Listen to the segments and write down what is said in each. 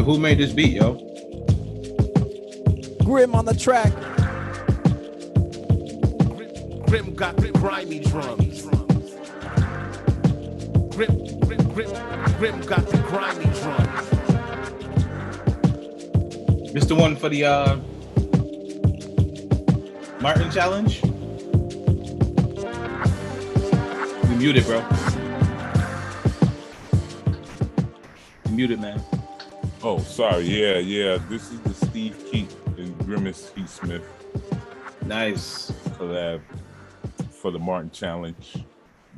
who made this beat, yo? Grim on the track. Grim got the grimy drums. Grim got the grimy drums. This the one for the Martin challenge? You muted, bro. You muted, man. Oh, sorry. Yeah. This is the Steve Keat and Grimace Heath Smith Nice. collab for the Martin Challenge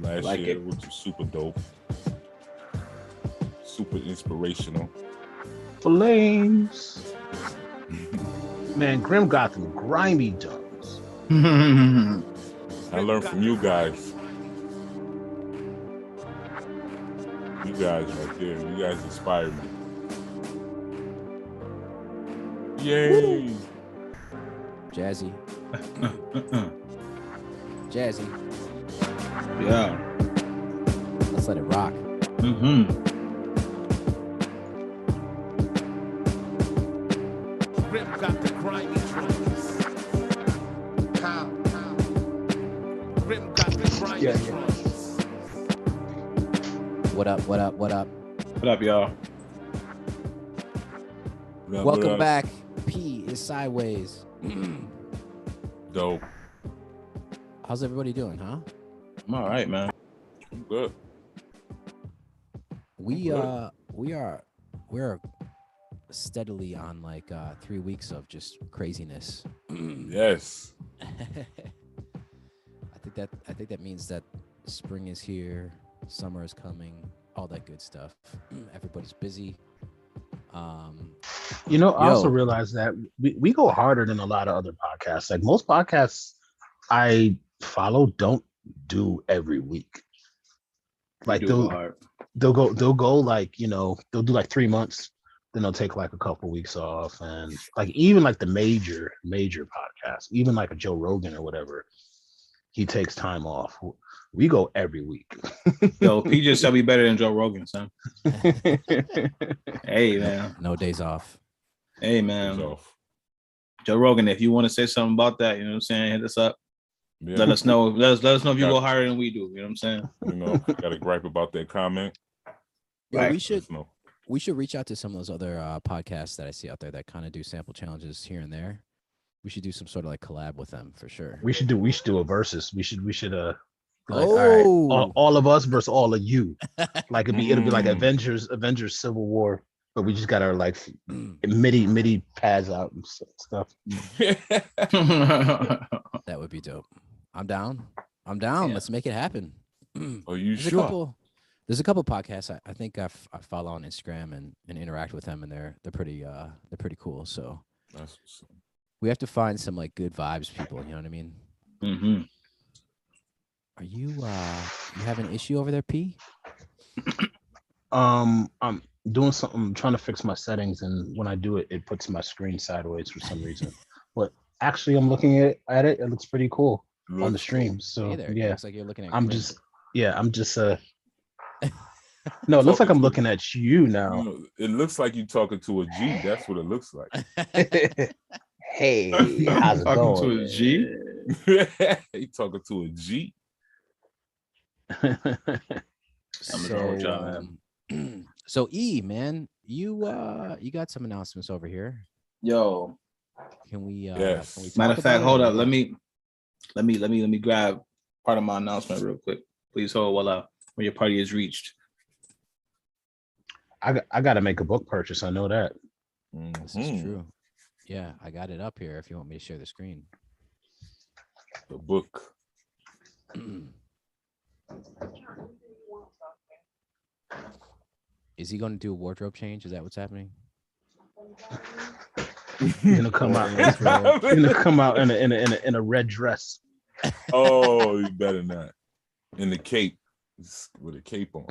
last Like year, it. which was super dope, super inspirational. Flames. Man, Grim got them grimy drums. I learned from you guys. You guys right there. You guys inspired me. Yay! Jazzy. Jazzy. Yeah. Let's let it rock. Grim got the grimy drums. Grim got the grimy drums. What up? What up? What up? What up, y'all? Welcome back. P is sideways. Dope. How's everybody doing, huh? I'm all right, man. I'm good. We're steadily on like 3 weeks of just craziness. Yes. I think that means that spring is here, summer is coming, all that good stuff. Everybody's busy. You know, I also realized that we go harder than a lot of other podcasts. Like most podcasts I follow don't do every week. Like they'll go like, you know, they'll do like 3 months, then they'll take like a couple weeks off. And like even like the major podcasts, even like a Joe Rogan or whatever, he takes time off. We go every week. Yo, P just said we better than Joe Rogan, son. Hey, man. No days off. Hey, man. Joe Rogan, if you want to say something about that, you know what I'm saying, hit us up. Yeah. Let us know. Let us know if you go higher than we do. You know what I'm saying? You know, got a gripe about that comment. Yeah, right. We should reach out to some of those other podcasts that I see out there that kind of do sample challenges here and there. We should do some sort of like collab with them for sure. We should do a versus. We should like, all of us versus all of you. Like it'll be like Avengers Civil War, but we just got our like MIDI pads out and stuff. That would be dope. I'm down. Yeah. Let's make it happen. Are you sure? There's a couple podcasts I think I follow on Instagram and interact with them, and they're pretty cool. So we have to find some like good vibes people. You know what I mean? Mm-hmm. Are you have an issue over there, P? I'm doing something. I'm trying to fix my settings, and when I do it, it puts my screen sideways for some reason. But actually, I'm looking at it. It looks pretty cool on the stream. So yeah, it looks like you're looking at. I'm just. No, it looks like I'm looking at you now. You know, it looks like you're talking to a G. That's what it looks like. Hey, how's it going? To a G? You talking to a G? So E, man, you got some announcements over here. Yo, can we? Yes. Can we matter of fact, hold up. Let me grab part of my announcement real quick. Please hold when your party is reached. I got to make a book purchase. I know that. This is true. Yeah, I got it up here. If you want me to share the screen. The book. Is he going to do a wardrobe change? Is that what's happening? He's gonna come out. He's gonna come out in a red dress. Oh, you better not. In the cape, with a cape on.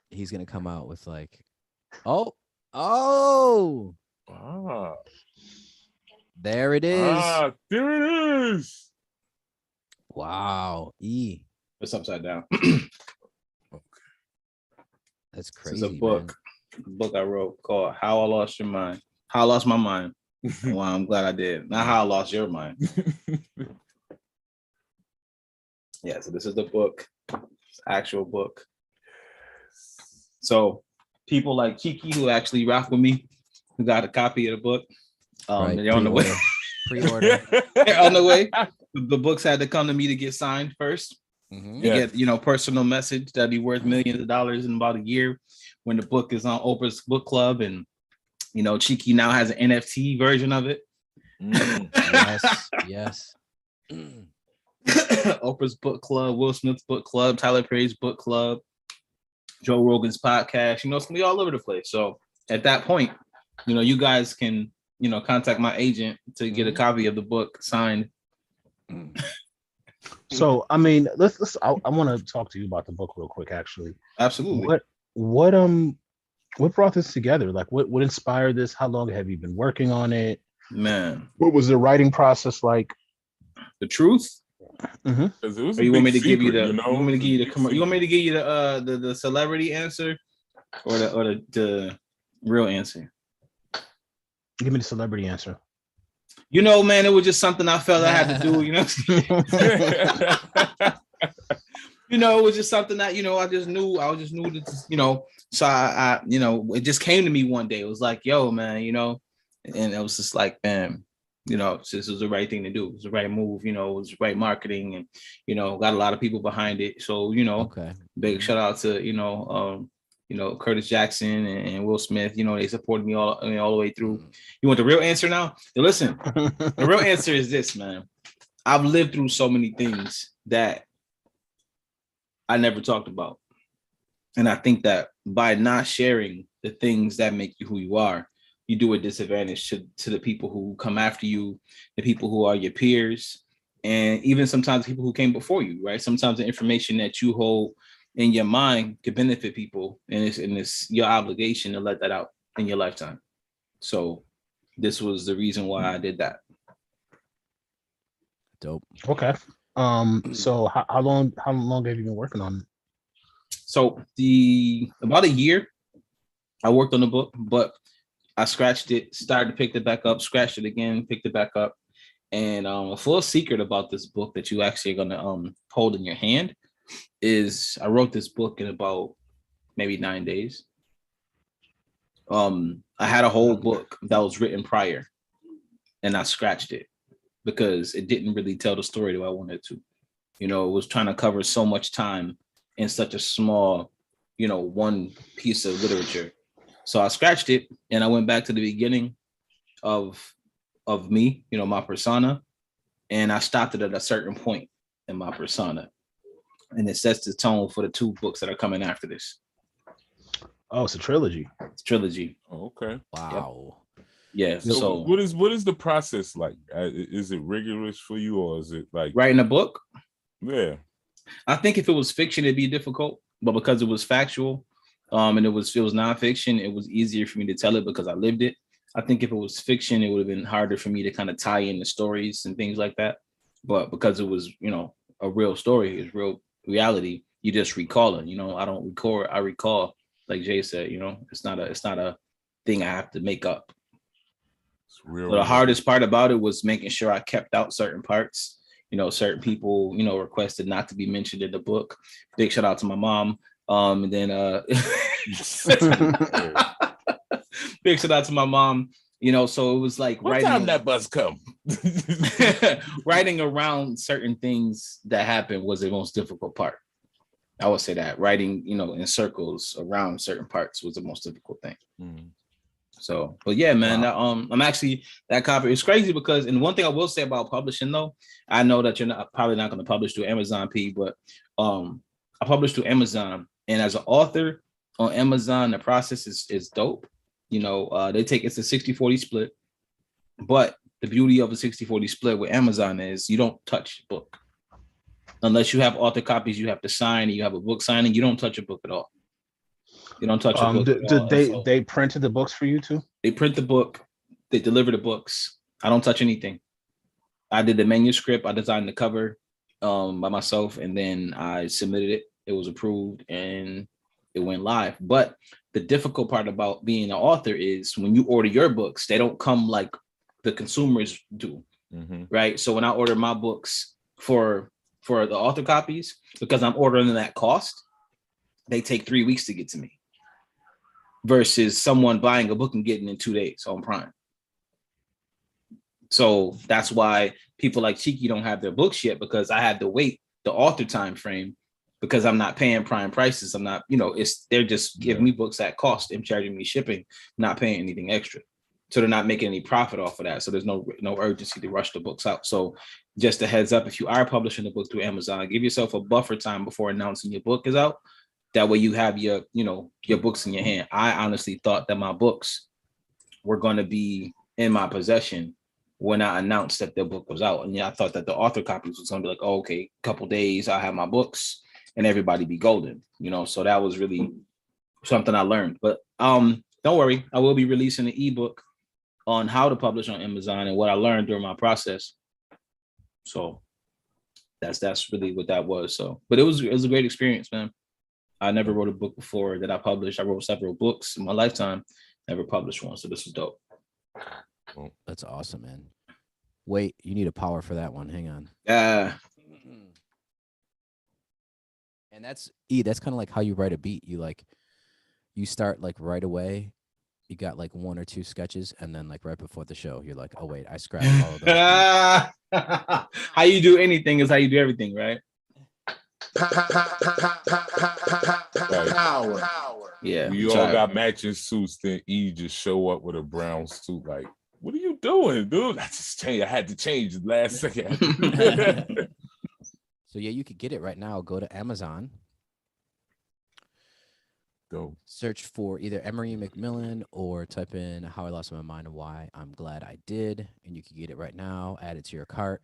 He's gonna come out with like, oh, there it is. There it is. Wow, E. It's upside down. Okay. That's crazy. This is a book I wrote called "How I Lost Your Mind." How I lost my mind. Well, I'm glad I did. Not how I lost your mind. Yeah, so this is the book, actual book. So people like Kiki who actually rock with me, who got a copy of the book, Right, they're on the way. Pre-order. They're on the way. The books had to come to me to get signed first. Mm-hmm. Get personal message that'd be worth millions of dollars in about a year when the book is on Oprah's book club, and Cheeky now has an NFT version of it. Yes. Oprah's book club, Will Smith's book club, Tyler Perry's book club, Joe Rogan's podcast. It's gonna be all over the place. So at that point, you guys can contact my agent to get a copy of the book signed. So I mean, let's. I want to talk to you about the book real quick. Actually, absolutely. What brought this together? Like, what inspired this? How long have you been working on it? Man, what was the writing process like? The truth. Mm-hmm. Or you want me to give you the? You want me to give you the? You want me to give you the celebrity answer, or the real answer? Give me the celebrity answer. Man, it was just something I felt I had to do. It was just something that I just knew that so I it just came to me one day. It was like, yo, man, and it was just like, man, this was the right thing to do. It was the right move. It was the right marketing, and got a lot of people behind it. So big shout out to Curtis Jackson and Will Smith. They supported me all the way through. You want the real answer now? Listen, the real answer is this, man. I've lived through so many things that I never talked about. And I think that by not sharing the things that make you who you are, you do a disadvantage to the people who come after you, the people who are your peers, and even sometimes people who came before you, right? Sometimes the information that you hold in your mind could benefit people, and it's your obligation to let that out in your lifetime. So this was the reason why I did that. Dope. Okay. So how long have you been working on it? So about a year I worked on the book, but I scratched it, started to pick it back up, scratched it again, picked it back up. And a full secret about this book that you actually are gonna hold in your hand is I wrote this book in about maybe 9 days. I had a whole book that was written prior, and I scratched it because it didn't really tell the story that I wanted to. It was trying to cover so much time in such a small, one piece of literature. So I scratched it, and I went back to the beginning of me, my persona, and I stopped it at a certain point in my persona. And it sets the tone for the 2 books that are coming after this. Oh, it's a trilogy. It's trilogy. Oh, okay. Wow. Yep. Yeah. So what is the process like? Is it rigorous for you, or is it like writing a book? Yeah. I think if it was fiction, it'd be difficult, but because it was factual, and it was nonfiction, it was easier for me to tell it because I lived it. I think if it was fiction, it would have been harder for me to kind of tie in the stories and things like that. But because it was, a real story, it's real reality, you just recall it. I don't record, I recall, like Jay said. It's not a thing I have to make up. It's real. So the hardest part about it was making sure I kept out certain parts. Certain people, requested not to be mentioned in the book. Big shout out to my mom. And then big shout out to my mom. So it was like what writing time that bus come. Writing around certain things that happened was the most difficult part. I would say that writing, in circles around certain parts was the most difficult thing. So, but yeah, man, wow. I'm actually that copy. It's crazy because, and one thing I will say about publishing though, I know that you're probably not going to publish through Amazon, but I published through Amazon, and as an author on Amazon, the process is dope. They take it's a 60-40 split, but the beauty of a 60-40 split with Amazon is you don't touch the book unless you have author copies. You have to sign, and you have a book signing. You don't touch a book at all. You don't touch a book. They printed the books for you too? They print the book. They deliver the books. I don't touch anything. I did the manuscript. I designed the cover by myself, and then I submitted it. It was approved, and it went live. But the difficult part about being an author is when you order your books, they don't come like the consumers do, right? So when I order my books for the author copies, because I'm ordering them at cost, they take 3 weeks to get to me versus someone buying a book and getting it in 2 days on Prime. So that's why people like Cheeky don't have their books yet, because I had to wait the author time frame because I'm not paying Prime prices. I'm not, they're just giving me books at cost and charging me shipping, not paying anything extra. So they're not making any profit off of that. So there's no urgency to rush the books out. So just a heads up, if you are publishing a book through Amazon, give yourself a buffer time before announcing your book is out. That way you have your books in your hand. I honestly thought that my books were going to be in my possession when I announced that the book was out. And I thought that the author copies was going to be like, oh, okay, a couple days, I'll have my books and everybody be golden, so that was really something I learned. But don't worry, I will be releasing an ebook on how to publish on Amazon and what I learned during my process. So that's really what that was. So, but it was a great experience, man. I never wrote a book before that I published. I wrote several books in my lifetime, never published one. So this was dope. Oh, that's awesome, man. Wait, you need a power for that one. Hang on. And that's kind of like how you write a beat. You start like right away. You got like one or two sketches, and then like right before the show, you're like, oh wait, I scrapped all of those. How you do anything is how you do everything, right? Power. Yeah. We all got matching suits, then E just show up with a brown suit. Like, what are you doing, dude? I just changed. I had to change the last second. So yeah, you could get it right now. Go to Amazon. Go. Search for either Emery McMillan or type in How I Lost My Mind and Why I'm Glad I Did. And you can get it right now. Add it to your cart.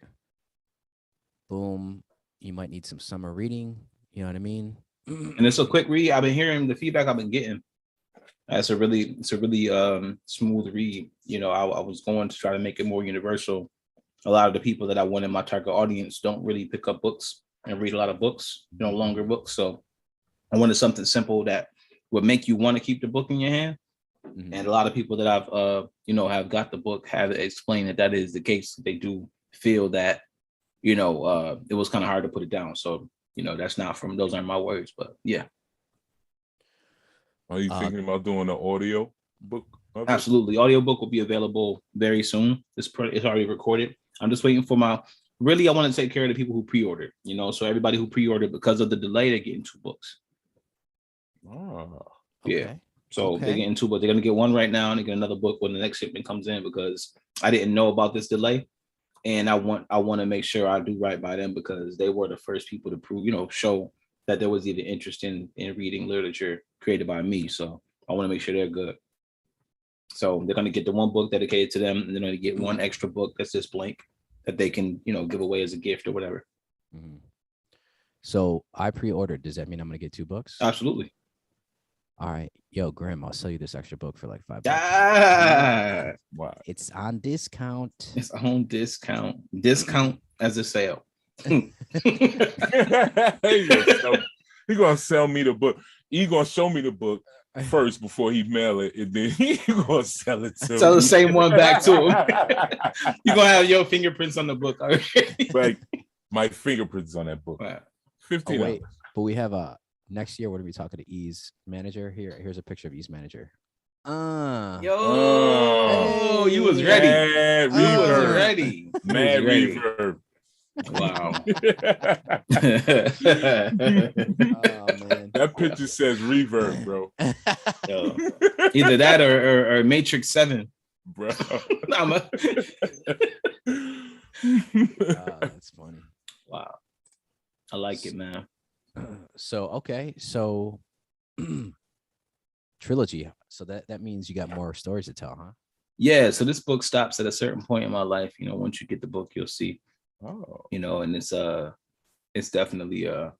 Boom. You might need some summer reading. You know what I mean? And it's a quick read. I've been hearing the feedback I've been getting. It's a really smooth read. I was going to try to make it more universal. A lot of the people that I want in my target audience don't really pick up books and read a lot of books, longer books. So I wanted something simple that would make you want to keep the book in your hand. And a lot of people that I've, have got the book have explained that is the case. They do feel that, it was kind of hard to put it down. So, those aren't my words, but yeah. Are you thinking about doing an audio book? Absolutely. Audio book will be available very soon. It's already recorded. I'm just waiting for I want to take care of the people who pre-ordered, so everybody who pre-ordered, because of the delay, they're getting 2 books. Oh, yeah. Okay. So they're getting 2 books. They're going to get one right now and they get another book when the next shipment comes in, because I didn't know about this delay. And I want to make sure I do right by them, because they were the first people to prove, show that there was even interest in reading literature created by me. So I want to make sure they're good. So they're going to get the one book dedicated to them, and they're going to get one extra book that's just blank that they can, give away as a gift or whatever. Mm-hmm. So I pre-ordered. Does that mean I'm going to get 2 books? Absolutely. All right. Yo, Grim, I'll sell you this extra book for like $5. Ah, wow. It's on discount. It's on discount. Discount as a sale. He gonna sell me the book. He gonna show me the book first before he mail it, and then he gonna sell it to Sell me. the same one back to him. You're gonna have your fingerprints on the book already. Like my fingerprints on that book. Wow. $15. Wait, but we have next year. We're gonna be talking to E's manager. Here's a picture of E's manager. Yo, you was ready. Mad You was reverb. ready. Mad reverb. Wow. Oh man, That picture says reverb, bro. Yo, either that or Matrix 7. Bro. that's funny. Wow. I like it, man. So trilogy. So that means you got more stories to tell, huh? Yeah. So this book stops at a certain point in my life. Once you get the book, you'll see. Oh. And it's definitely a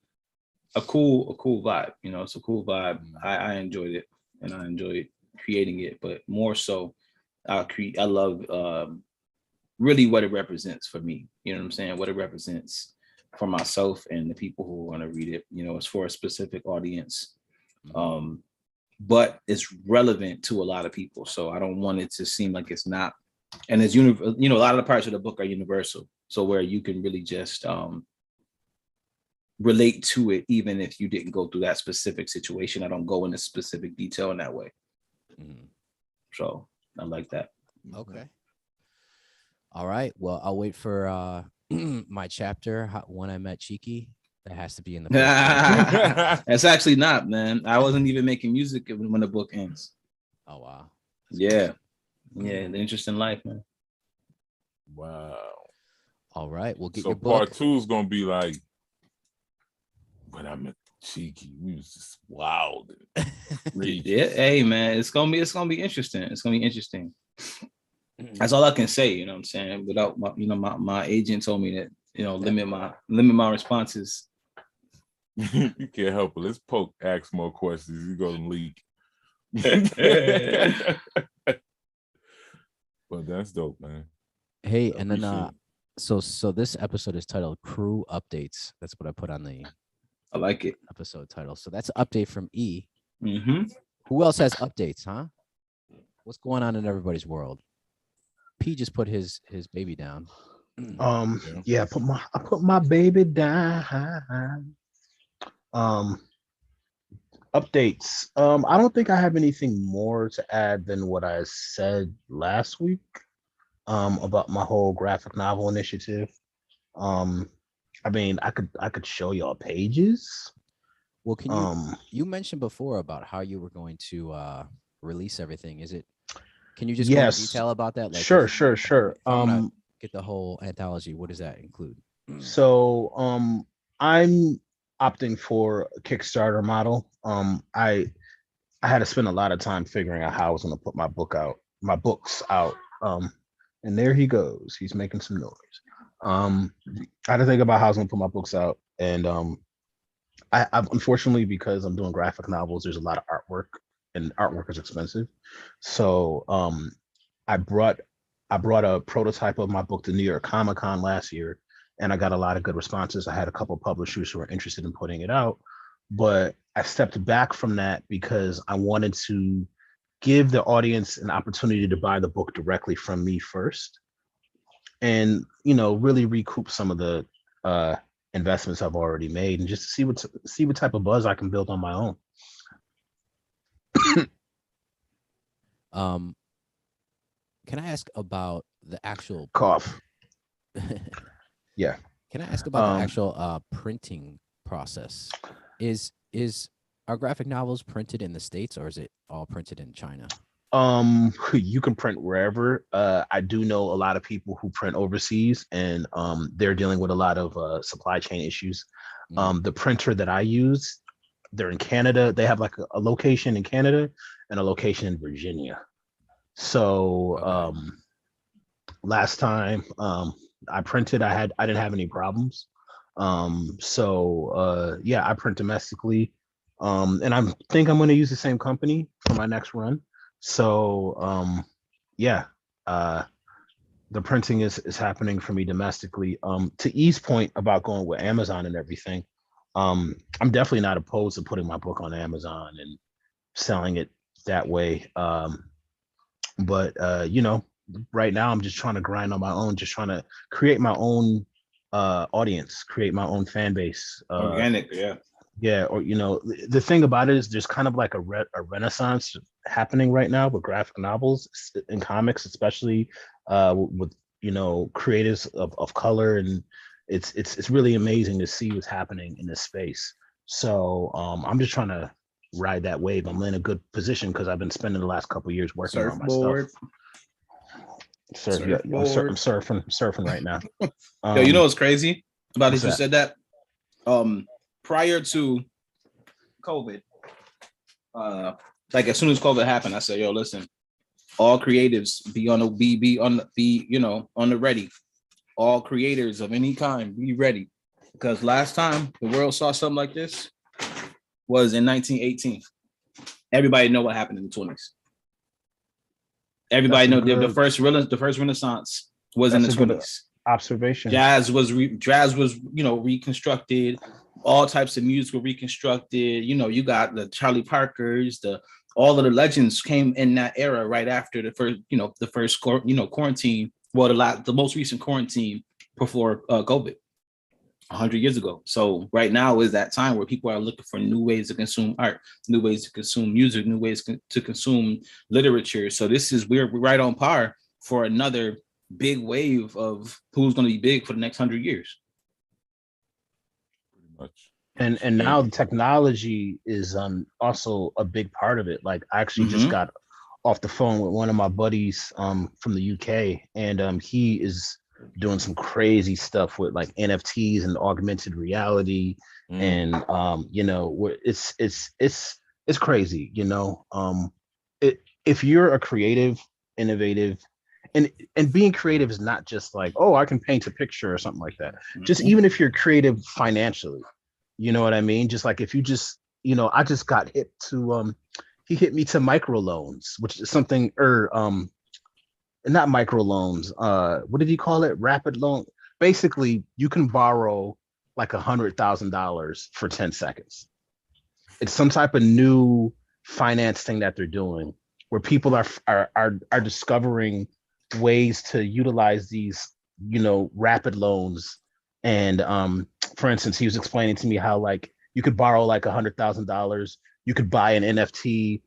cool vibe. It's a cool vibe. I enjoyed it, and I enjoyed creating it, but more so, I love really what it represents for me. You know what I'm saying? What it represents for myself and the people who want to read it. It's for a specific audience. But it's relevant to a lot of people. So I don't want it to seem like it's not. And it's a lot of the parts of the book are universal. So where you can really just relate to it, even if you didn't go through that specific situation. I don't go into specific detail in that way. So I like that. Okay. All right. Well, I'll wait for my chapter, When I Met Cheeky. That has to be in the first chapter. That's actually not, man. I wasn't even making music when the book ends. Oh, wow. That's crazy. Yeah, the interesting life, man. Wow. All right, we'll get So your book. part 2 is gonna be like When I Met Cheeky. We was just wild. Yeah, hey man, it's gonna be interesting. It's gonna be interesting. That's all I can say. You know what I'm saying? Without my agent told me that limit my responses. You can't help it. Let's ask more questions. You're gonna leak. But that's dope, man. Hey, and then so this episode is titled Crew Updates. That's what I put on the I like it. Episode title. So that's an update from E. Mm-hmm. Who else has updates, huh? What's going on in everybody's world? P just put his baby down. Yeah, I put my baby down. Updates. I don't think I have anything more to add than what I said last week. About my whole graphic novel initiative. I mean, I could show y'all pages. Well, can you mentioned before about how you were going to release everything? Can you just go into detail about that? Like, sure. Get the whole anthology. What does that include? So I'm opting for a Kickstarter model. I had to spend a lot of time figuring out how I was going to put my books out. And there he goes. He's making some noise. I had to think about how I was going to put my books out, and I've unfortunately, because I'm doing graphic novels, there's a lot of artwork, and artwork is expensive. So I brought a prototype of my book to New York Comic Con last year, and I got a lot of good responses. I had a couple of publishers who were interested in putting it out, but I stepped back from that because I wanted to give the audience an opportunity to buy the book directly from me first, and really recoup some of the investments I've already made, and just to see what type of buzz I can build on my own. Can I ask about the actual cough? Yeah. Can I ask about the actual printing process? Are graphic novels printed in the States, or is it all printed in China? You can print wherever. I do know a lot of people who print overseas, and they're dealing with a lot of supply chain issues. The printer that I use, they're in Canada. They have like a location in Canada and a location in Virginia. So last time I printed, I didn't have any problems. Yeah, I print domestically. And I think I'm going to use the same company for my next run. So yeah, the printing is happening for me domestically. To E's point about going with Amazon and everything, I'm definitely not opposed to putting my book on Amazon and selling it that way. But right now I'm just trying to grind on my own, just trying to create my own audience, create my own fan base. Organic, yeah. Yeah, or the thing about it is there's kind of like a renaissance happening right now with graphic novels and comics, especially with creatives of color, and it's really amazing to see what's happening in this space. So I'm just trying to ride that wave. I'm in a good position because I've been spending the last couple of years working on my stuff. Yeah, I'm surfing right now. Yo, you know what's crazy about it? You said that. Prior to COVID, like as soon as COVID happened, I said, "Yo, listen, all creatives be on the ready. All creators of any kind be ready, because last time the world saw something like this was in 1918. Everybody know what happened in the 20s. Everybody know the first Renaissance was in the 20s. Observation. Jazz was reconstructed. all types of music were reconstructed. You know, you got the Charlie Parkers, all of the legends came in that era right after the first quarantine. Well, the most recent quarantine before COVID, 100 years ago. So right now is that time where people are looking for new ways to consume art, new ways to consume music, new ways to consume literature. So we're right on par for another big wave of who's going to be big for the next 100 years. Pretty much. And now the technology is also a big part of it. Like I actually just got off the phone with one of my buddies from the UK, and he is doing some crazy stuff with like NFTs and augmented reality, and you know, it's crazy, you know. If you're a creative, innovative, and being creative is not just like, oh, I can paint a picture or something like that. Just even if you're creative financially, you know what I mean? Just like if you just, you know, I just got hit to he hit me to microloans, which is something, or not microloans, what did he call it? Rapid loan. Basically, you can borrow like $100,000 for 10 seconds. It's some type of new finance thing that they're doing where people are discovering ways to utilize these, you know, rapid loans. And for instance, he was explaining to me how like you could borrow like $100,000, you could buy an NFT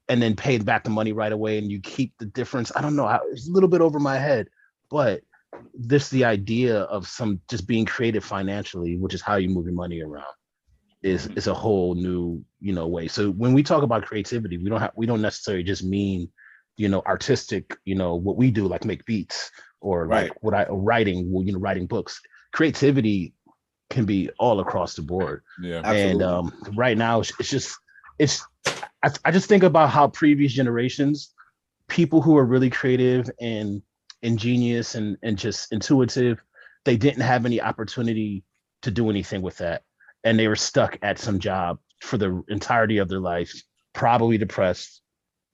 and then pay back the money right away, and you keep the difference. I don't know how, it's a little bit over my head, but this the idea of some just being creative financially, which is how you move your money around, is a whole new, you know, way. So when we talk about creativity, we don't necessarily just mean, you know, artistic, you know, what we do, like make beats or like writing, well, you know, writing books. Creativity can be all across the board. Yeah, absolutely. And right now I just think about how previous generations, people who are really creative and ingenious and just intuitive, they didn't have any opportunity to do anything with that. And they were stuck at some job for the entirety of their life, probably depressed,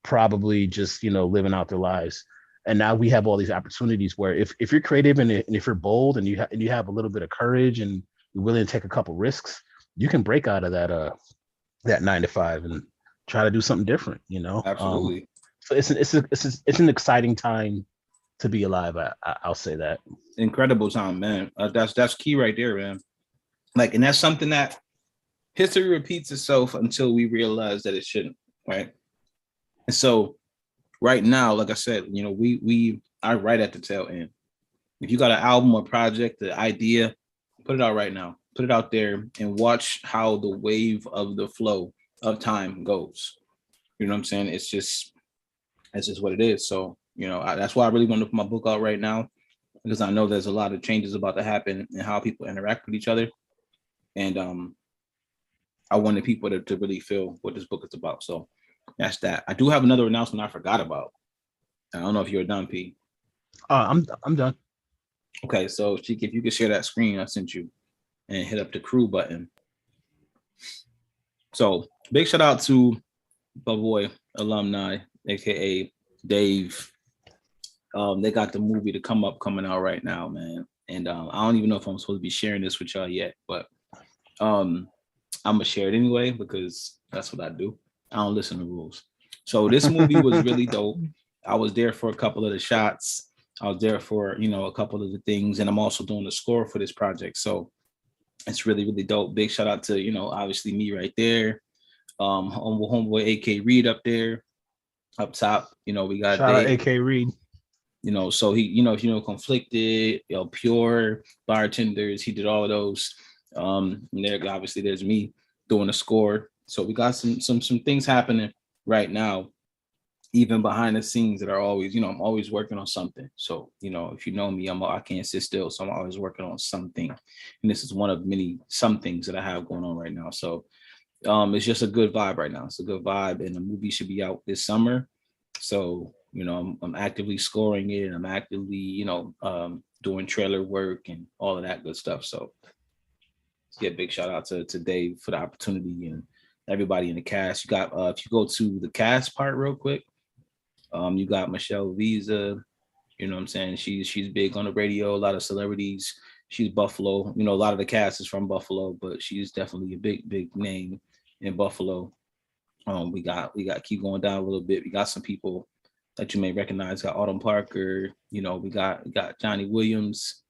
probably just, you know, living out their lives. And now we have all these opportunities where if you're creative and if you're bold and you have a little bit of courage and you're willing to take a couple risks, you can break out of that 9 to 5 and try to do something different, you know. Absolutely. So it's an exciting time to be alive. I'll say that. Incredible time, man. That's key right there, man. Like, and that's something that history repeats itself until we realize that it shouldn't, right? And so right now, like I said, you know, we are right at the tail end. If you got an album or project, the idea, put it out right now. Put it out there and watch how the wave of the flow of time goes. You know what I'm saying? It's just what it is. So, you know, that's why I really want to put my book out right now, because I know there's a lot of changes about to happen in how people interact with each other. And I wanted people to really feel what this book is about. So that's that. I do have another announcement I forgot about. I don't know if you're done, P. I'm done. Okay, so Cheek, if you could share that screen I sent you and hit up the crew button. So big shout out to my boy alumni, aka Dave. They got the movie coming out right now, man. And I don't even know if I'm supposed to be sharing this with y'all yet, but I'm gonna share it anyway because that's what I do. I don't listen to rules. So this movie was really dope. I was there for a couple of the shots. I was there for, you know, a couple of the things, and I'm also doing the score for this project. So it's really, really dope. Big shout out to, you know, obviously me right there. Homeboy AK Reed up there, up top. You know, we got shout out AK Reed. You know, so he, you know, if you know, Conflicted, you know, Pure, Bartenders, he did all of those. And there, obviously, there's me doing the score. So we got some things happening right now, even behind the scenes, that are always, you know, I'm always working on something. So, you know, if you know me, I can't sit still. So I'm always working on something. And this is one of some things that I have going on right now. So it's just a good vibe right now. It's a good vibe. And the movie should be out this summer. So, you know, I'm actively scoring it. I'm actively, you know, doing trailer work and all of that good stuff. So yeah, big shout out to Dave for the opportunity and everybody in the cast. You got, if you go to the cast part real quick, you got Michelle Visa, you know what I'm saying? She's big on the radio, a lot of celebrities, She's Buffalo. You know, a lot of the cast is from Buffalo, but she's definitely a big name in Buffalo. We got keep going down a little bit. We got some people that you may recognize. Got Autumn Parker. You know, we got Johnny Williams.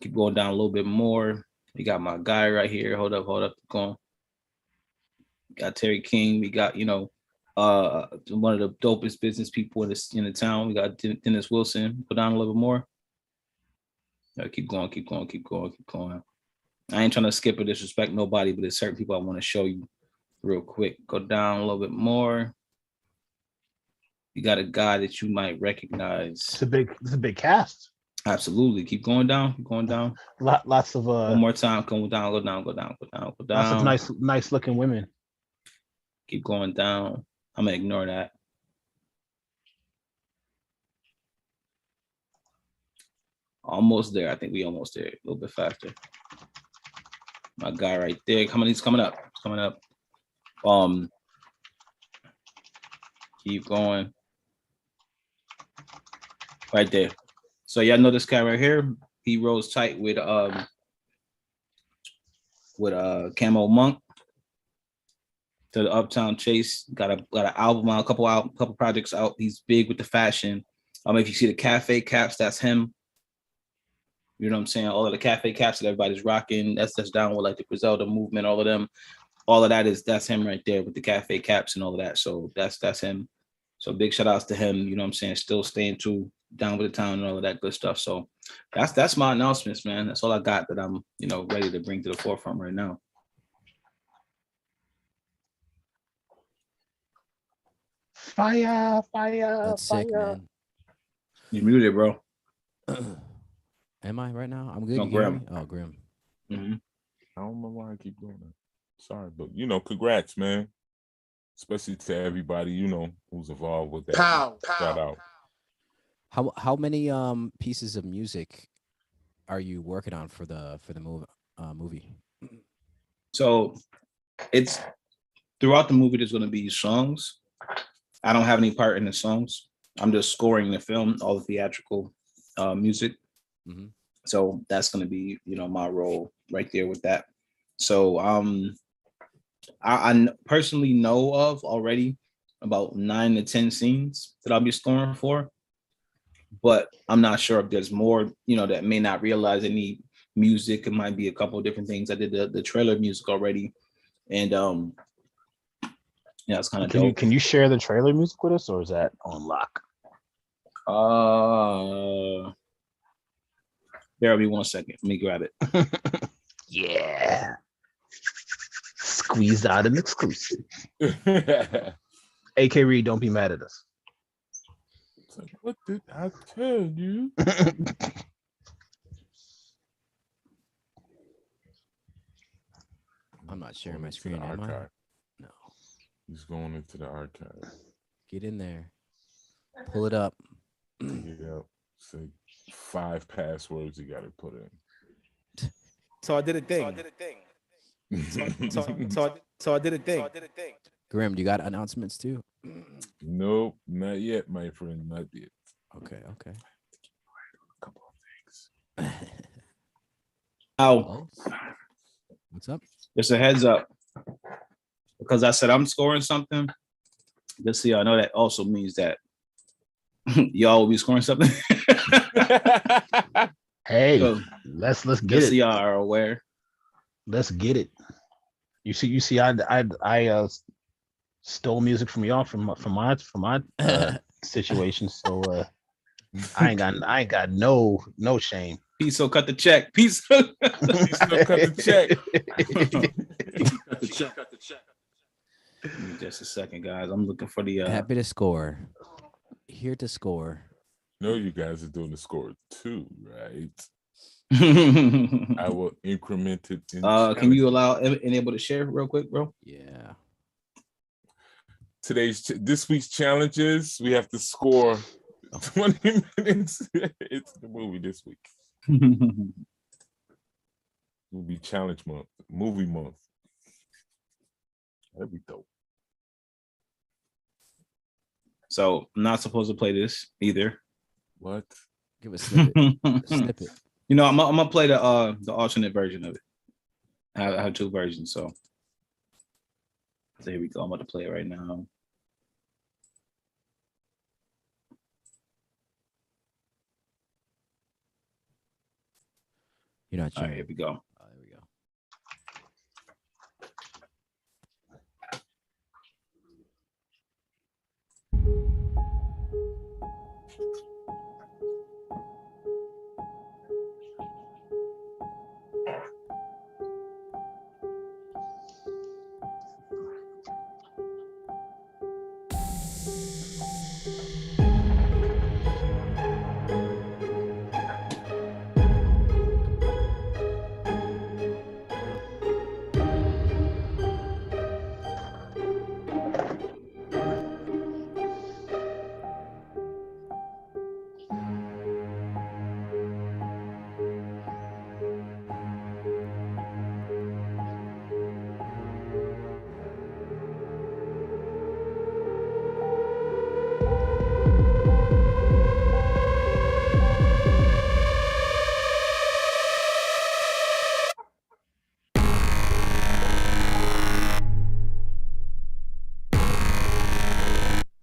Keep going down a little bit more. We got my guy right here. Hold up, keep going. We got Terry King. We got, you know, one of the dopest business people in the town. We got Dennis Wilson. Go down a little bit more. Keep going. I ain't trying to skip or disrespect nobody, but there's certain people I want to show you real quick. Go down a little bit more. You got a guy that you might recognize. It's a big cast. Absolutely. Keep going down. Lots of one more time. Go down. Lots of nice looking women. Keep going down. I'm gonna ignore that. Almost there. I think we almost there. A little bit faster. My guy right there. He's coming up. Keep going. Right there. So y'all know this guy right here. He rolls tight with Camo Monk to the Uptown Chase. Got an album out, a couple projects out. He's big with the fashion. If you see the cafe caps, that's him. You know what I'm saying? All of the cafe caps that everybody's rocking. That's down with like the Griselda movement. All of them. All of that's him right there with the cafe caps and all of that. So that's him. So big shout outs to him. You know what I'm saying? Still staying true, down with the town and all of that good stuff. So that's my announcements, man. That's all I got that I'm, you know, ready to bring to the forefront right now. Fire. That's sick, man. You muted, bro. Am I right now? I'm good. No, You hear me? Grim. Oh, Grim. Mm-hmm. I don't know why I keep doing that. Sorry, but you know, congrats, man. Especially to everybody, you know, who's involved with that. Shout out. How many pieces of music are you working on for the movie? So it's throughout the movie. There's going to be songs. I don't have any part in the songs. I'm just scoring the film, all the theatrical music. Mm-hmm. So that's going to be, you know, my role right there with that. So I personally know of already about 9 to 10 scenes that I'll be scoring for, but I'm not sure if there's more, you know, that may not realize they need music. It might be a couple of different things. I did the trailer music already, and yeah, it's kind of dope. Can you share the trailer music with us, or is that on lock? Bear with me 1 second. Let me grab it. Yeah. Squeezed out an exclusive. AK Reed, don't be mad at us. It's like, what did I tell you? I'm not sharing my screen, am I? No. He's going into the archive. Get in there. Pull it up. Yeah. So 5 passwords you got to put in. So I did a thing. So I did a thing. Grim, you got announcements too? Nope, not yet, my friend. Not yet. Okay. A couple of things. Oh, What's up? just a heads up. Because I said I'm scoring something. Just so y'all know, that also means that y'all will be scoring something. Hey, So, let's get just it. so y'all are aware. Let's get it. You see, I stole music from y'all from my situation. So I ain't got no shame. Peace, so cut the check. Peace. Cut the check. Cut the check. Just a second, guys. I'm looking for the Happy to score. Here to score. No, you guys are doing the score too, right? I I will increment it. can you enable to share real quick, bro? Yeah. This week's challenges, we have to score 20 minutes. It's the movie this week. Will be challenge month, movie month. That'd be dope. So I'm not supposed to play this either. What? Give a snippet. Snippet. You know, I'm gonna play the alternate version of it. I have two versions, so here we go. I'm about to play it right now. You're not All sure. right, here we go. Oh, there we go.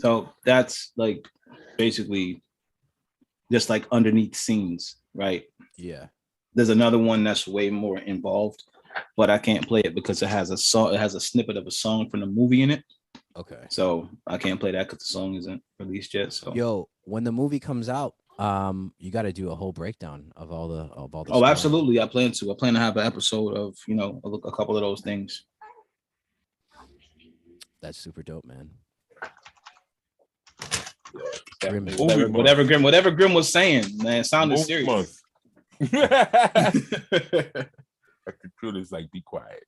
So that's like basically just like underneath scenes, right? Yeah. There's another one that's way more involved, but I can't play it because it has a song. It has a snippet of a song from the movie in it. Okay. So I can't play that because the song isn't released yet. So Yo, when the movie comes out, you got to do a whole breakdown of all the oh, story. absolutely. I plan to have an episode of, you know, a couple of those things. That's super dope, man. Grim, Grim. whatever Grim was saying, man, it sounded Movie serious. month. I could feel this like be quiet.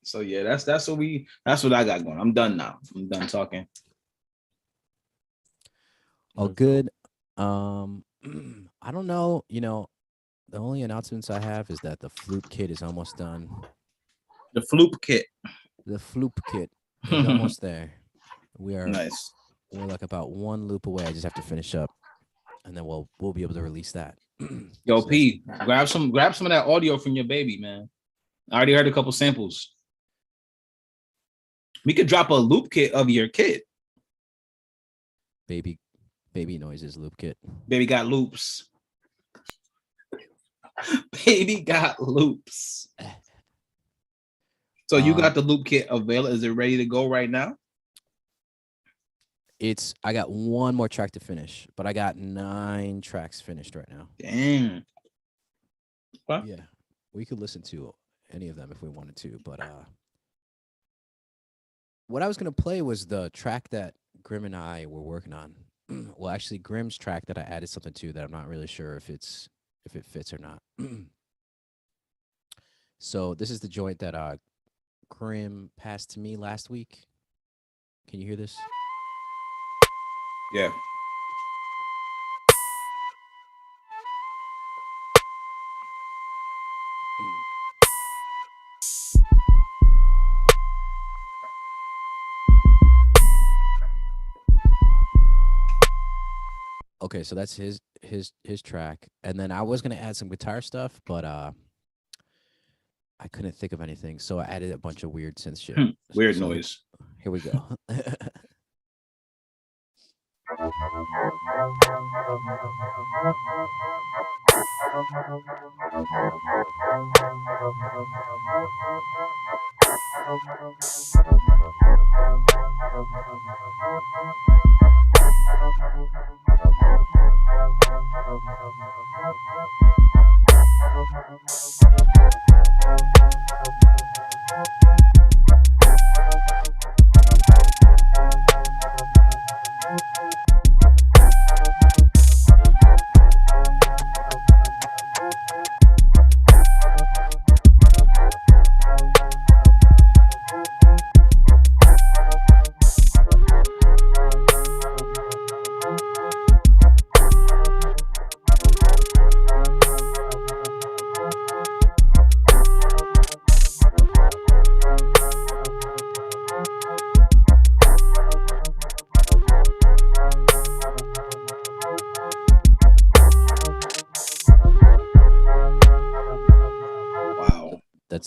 So yeah, that's what I got going. I'm done now. I'm done talking. Oh, good. I don't know. You know, the only announcements I have is that the Floop kit is almost done. The Floop kit. The Floop kit is almost there. We are nice. We're like about one loop away. I just have to finish up, and then we'll be able to release that. Yo, So P, grab some of that audio from your baby, man. I already heard a couple samples. We could drop a loop kit of your kid. Baby noises loop kit. Baby got loops. Baby got loops. So you got the loop kit available? Is it ready to go right now? I got one more track to finish, but I got 9 tracks finished right now. Dang. What? Yeah, we could listen to any of them if we wanted to, but what I was gonna play was the track that Grim and I were working on. Well, actually, Grim's track that I added something to that I'm not really sure if it fits or not. So this is the joint that Grim passed to me last week. Can you hear this? Yeah. Okay, so that's his track, and then I was gonna add some guitar stuff, but I couldn't think of anything, so I added a bunch of weird synth shit. Weird noise. Here we go.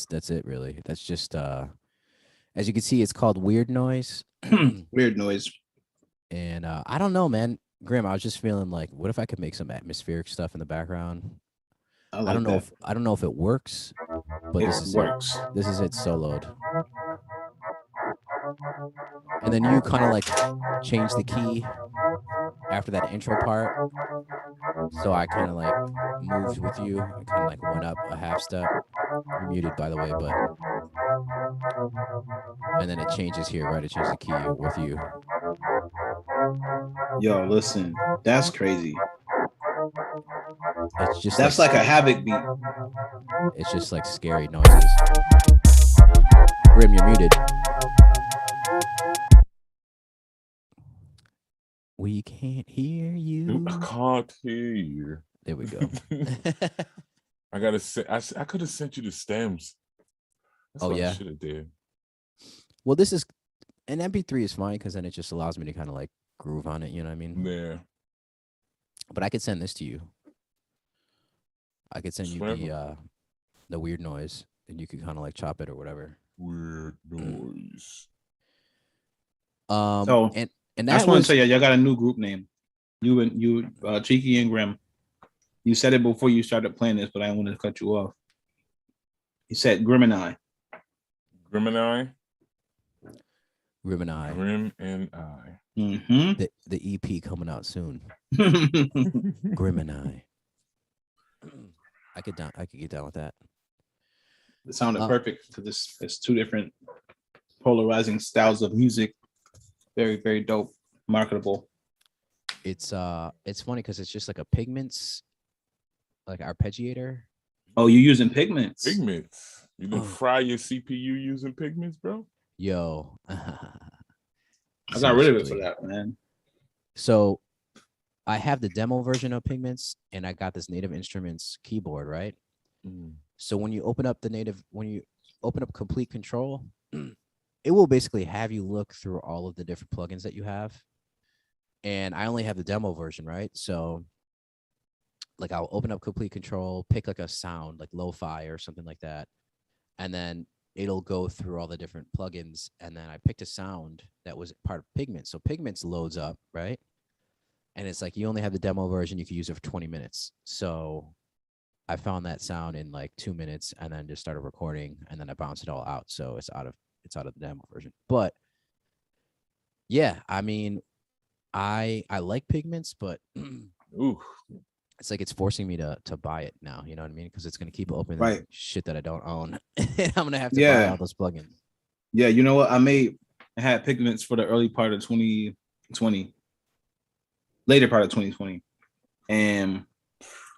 That's it really. That's just as you can see, it's called Weird Noise. Weird Noise. And I don't know, man. Grim, I was just feeling like, what if I could make some atmospheric stuff in the background? I like I don't know that. if I don't know if it works, but It this is works. it. This is it soloed. And then you kind of like change the key after that intro part. So I kind of like moved with you and kind of like went up a half step. You're muted, by the way, but and then it changes here, right? It changes the key with you. Yo, listen, that's crazy. It's just That's like a Havoc beat. It's just like scary noises. Grim, you're muted. We can't hear you. I can't hear you. There we go. I gotta say, I could have sent you the stems. That's Oh, what yeah? I should have did. Well, this is an MP3 is fine because then it just allows me to kind of like groove on it. You know what I mean? Yeah. But I could send this to you. I could send you Swear. the weird noise, and you could kind of like chop it or whatever. Weird noise. So, and I that just want was to tell y'all got a new group name. You, Cheeky and Grim. You said it before you started playing this, but I wanted to cut you off. You said Grim and I. Grim and I. Grim and I. Grim and I. Mm-hmm. The EP coming out soon. Grim and I. I could get down with that. It sounded perfect because it's two different polarizing styles of music. Very, very dope, marketable. It's funny because it's just like a Pigments, like arpeggiator. Oh, you're using Pigments. Pigments. You didn't fry your CPU using Pigments, bro? Yo. I got rid of it for that, man. So I have the demo version of Pigments and I got this Native Instruments keyboard, right? So when you open up Complete Control, it will basically have you look through all of the different plugins that you have. And I only have the demo version, right? So like I'll open up Complete Control, pick like a sound like lo-fi or something like that. And then it'll go through all the different plugins. And then I picked a sound that was part of Pigments. So Pigments loads up, right? And it's like, you only have the demo version. You can use it for 20 minutes. So I found that sound in like 2 minutes and then just started recording and then I bounced it all out. So it's out of the demo version. But yeah, I mean, I like Pigments, but it's like it's forcing me to buy it now. You know what I mean? Because it's going to keep opening shit that I don't own. And I'm going to have to buy all those plugins. Yeah, you know what? I had Pigments for the early part of 2020, later part of 2020. And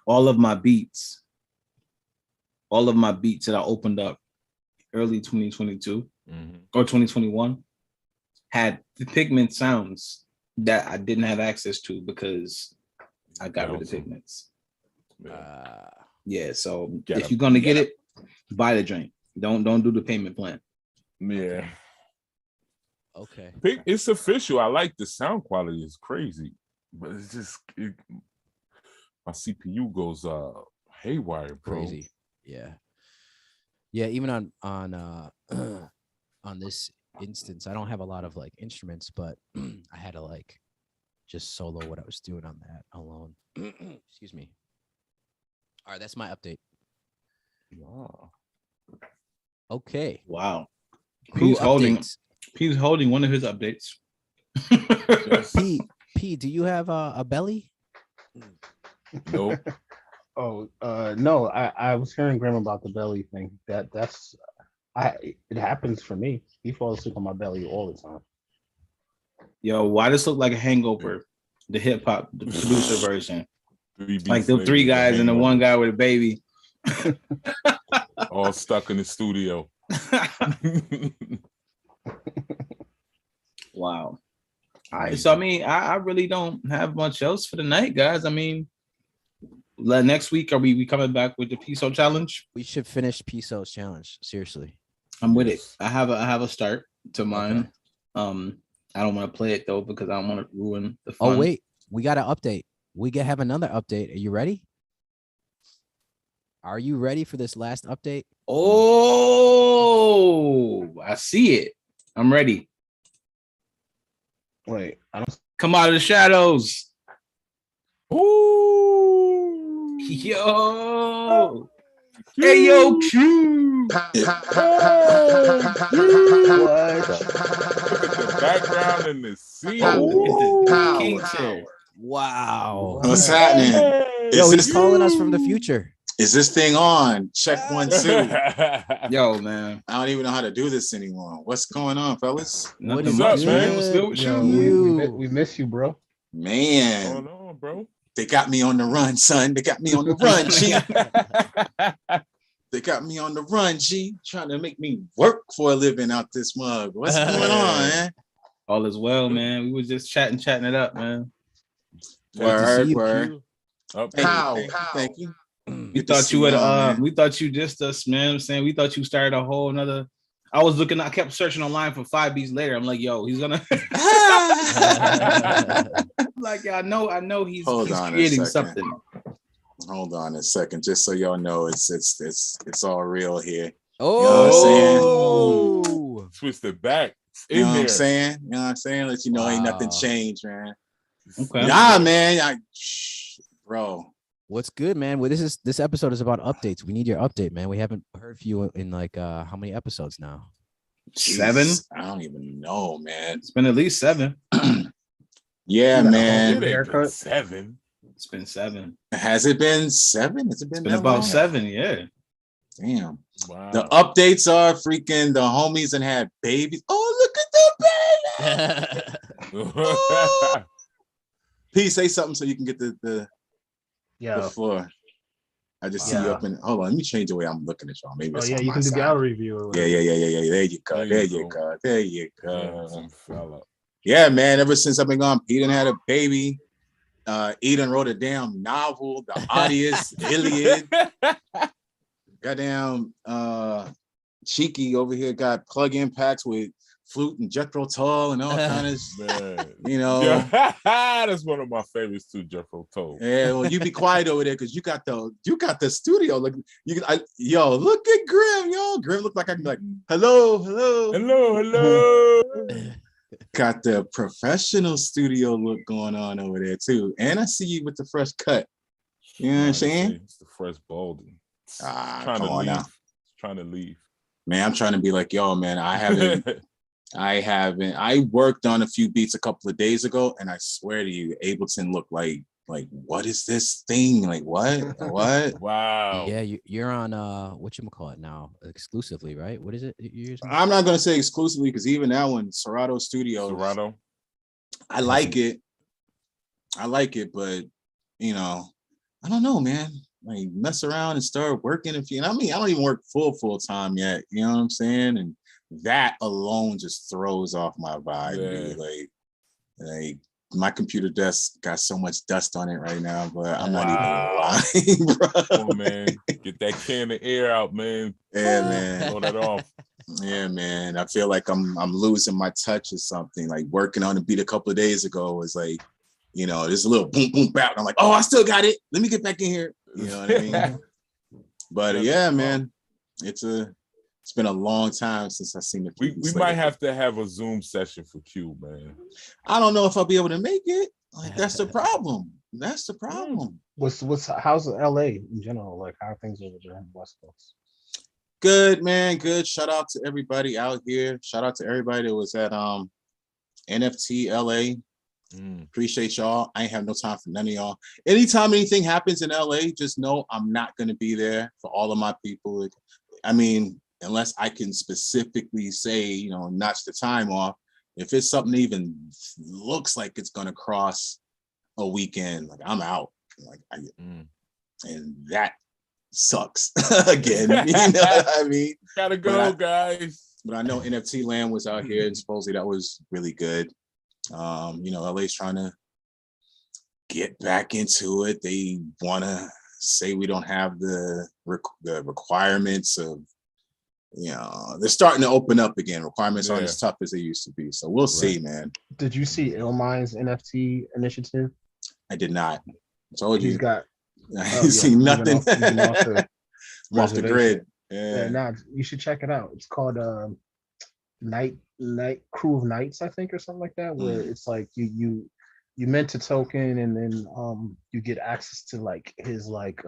all of my beats that I opened up early 2022 or 2021 had the Pigment sounds that I didn't have access to because I got rid of Pigments. Yeah, so if you're gonna get it, buy the drink. Don't do the payment plan. Yeah. Okay. It's official. I like the sound quality. It's crazy, but it's just my CPU goes haywire, bro. Crazy. Yeah. Yeah. Even on this instance, I don't have a lot of like instruments, but I had to like just solo what I was doing on that alone. Excuse me. All right, that's my update. Wow. Okay. Wow. He's holding one of his updates. P, do you have a belly? Nope. No, I was hearing Graham about the belly thing. It happens for me. He falls asleep on my belly all the time. Yo, why this look like a Hangover, the hip hop, the producer version? Like the three guys and the one guy with a baby. All stuck in the studio. Wow. All right. So I mean, I really don't have much else for the night, guys. I mean, next week are we coming back with the Piso challenge? We should finish Piso's challenge. Seriously. I'm with it. I have a start to mine. Okay. I don't want to play it though because I don't want to ruin the fun. Oh wait, we got an update. We have another update. Are you ready? Are you ready for this last update? Oh, I see it. I'm ready. Wait, I don't. Come out of the shadows. Ooh. Yo. Hey, yo, Q. Look at the background in the scene. The king chair. Wow. What's happening? Yo, Is he's this calling us from the future. is this thing on? Check 1 2. Yo, man. I don't even know how to do this anymore. What's going on, fellas? Nothing is much, up, man. What's good with Yo, you? we miss you, bro. Man, Going on, bro? they got me on the run, son. They got me on the run, G. They got me on the run, G. Trying to make me work for a living out this mug. What's going on, man? All is well, man. We was just chatting it up, man. Word, you, word. Up, Thank you. We thought you would we thought you dissed us, man. I'm saying we thought you started a whole nother. I kept searching online for 5 beats later. I'm like, yo, he's gonna like I know he's creating something. Hold on a second, just so y'all know it's all real here. Oh, You know Twist it back. You know what I'm saying? You know what I'm saying? Let you know ain't nothing changed, man. Okay. Nah, man. Bro. What's good, man? Well, this episode is about updates. We need your update, man. We haven't heard from you in like how many episodes now? 7? I don't even know, man. It's been at least 7. Yeah, man. Haircut. 7. It's been 7. Has it been 7? Has it been, It's been about 7, yeah. Damn. Wow. The updates are freaking the homies and had babies. Oh, look at the baby. Oh. P, say something so you can get the floor. I just see you up in. Hold on, let me change the way I'm looking at y'all. Maybe. Oh yeah, you can do gallery view. Yeah. There you go. Yeah, man. Ever since I've been gone, Eden had a baby. Eden wrote a damn novel, The Audience, Iliad. Goddamn, Cheeky over here got plug-in packs with flute and Jethro Tull and all kind of, you know. Yeah. That's one of my favorites too, Jethro Tull. Yeah, well, you be quiet over there because you got the studio. Look, yo, look at Grim, yo. Grim look like I can be like, hello. Got the professional studio look going on over there too, and I see you with the fresh cut. You know what I'm saying? It's the fresh balding. Come on now. Trying to leave. Man, I'm trying to be like, yo, man, I worked on a few beats a couple of days ago, and I swear to you, Ableton looked like what is this thing? Like what? Wow. Yeah, you're on whatchamacallit now exclusively, right? What is it you're using? I'm not gonna say exclusively because even that one, Serato Studios. Serato. I like it, but you know, I don't know, man. Like mess around and start working I don't even work full time yet. You know what I'm saying? And that alone just throws off my vibe. Dude. Like my computer desk got so much dust on it right now, but I'm not even lying, bro. Oh man, get that can of air out, man. Yeah, man. Throw that off. Yeah, man. I feel like I'm losing my touch or something. Like working on a beat a couple of days ago was like, you know, there's a little boom boom bap. I'm like, oh, I still got it. Let me get back in here. You know what I mean? But yeah, man, it's been a long time since I've seen the. We might have to have a Zoom session for Q, man. I don't know if I'll be able to make it. Like that's the problem. That's the problem. How's LA in general? Like how are things over there in the West Coast? Good, man. Good. Shout out to everybody out here. Shout out to everybody that was at NFT LA. Appreciate y'all. I ain't have no time for none of y'all. Anytime anything happens in LA, just know I'm not going to be there for all of my people. I mean, unless I can specifically say, you know, notch the time off. If it's something that even looks like it's going to cross a weekend, like I'm out. Like and that sucks again. You know what I mean? Gotta go, guys. But I know NFT Land was out here and supposedly that was really good. You know, LA's trying to get back into it. They want to say we don't have the requirements of, you know, they're starting to open up again. Requirements aren't as tough as they used to be. So we'll see, man. Did you see Illmind's NFT initiative? I did not. I told you. He's got I seen nothing. Off I'm off the grid. Yeah, nah, you should check it out. It's called Night Crew of Nights, I think, or something like that, where it's like you mint a token and then you get access to like his like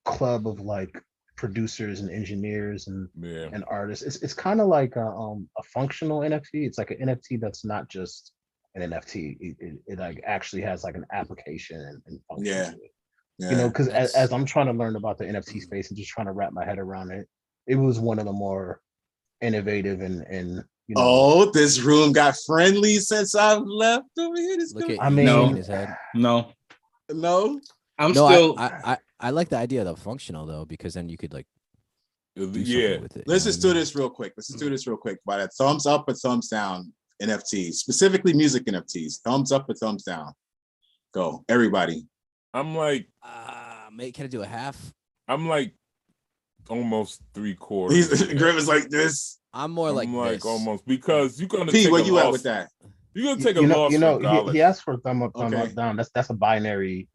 club of like producers and engineers and artists. It's kind of like a functional NFT. It's like an NFT that's not just an NFT. It like actually has like an application and function to it. You know, because as I'm trying to learn about the NFT space and just trying to wrap my head around it, it was one of the more innovative and you know. Oh, this room got friendly since I've left over here. I mean, no. I'm no, still. I like the idea of the functional though, because then you could like do yeah. with it. Let's just do this real quick. By that thumbs up or thumbs down NFTs, specifically music NFTs. Thumbs up or thumbs down. Go, everybody. I'm like, mate, can I do a half? I'm like almost 3/4. Grim is like this. I'm more like this. Almost, because you're gonna P, take where a you loss. at with that? You're gonna take a loss. He asked for a thumb up, thumb up, down. That's a binary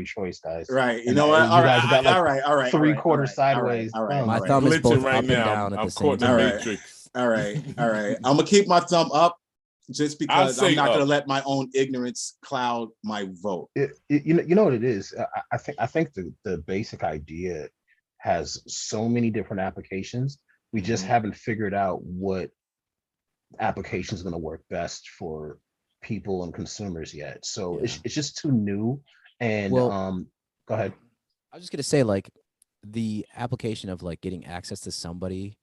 choice, guys. Right. You know what? All right. 3/4 sideways. My thumb is both up and down at the same time. All right. I'm gonna keep my thumb up just because I'm not gonna let my own ignorance cloud my vote. You know what it is? I think the basic idea has so many different applications. We just haven't figured out what application is going to work best for people and consumers yet. So it's just too new. And go ahead. I was just gonna say, like, the application of like getting access to somebody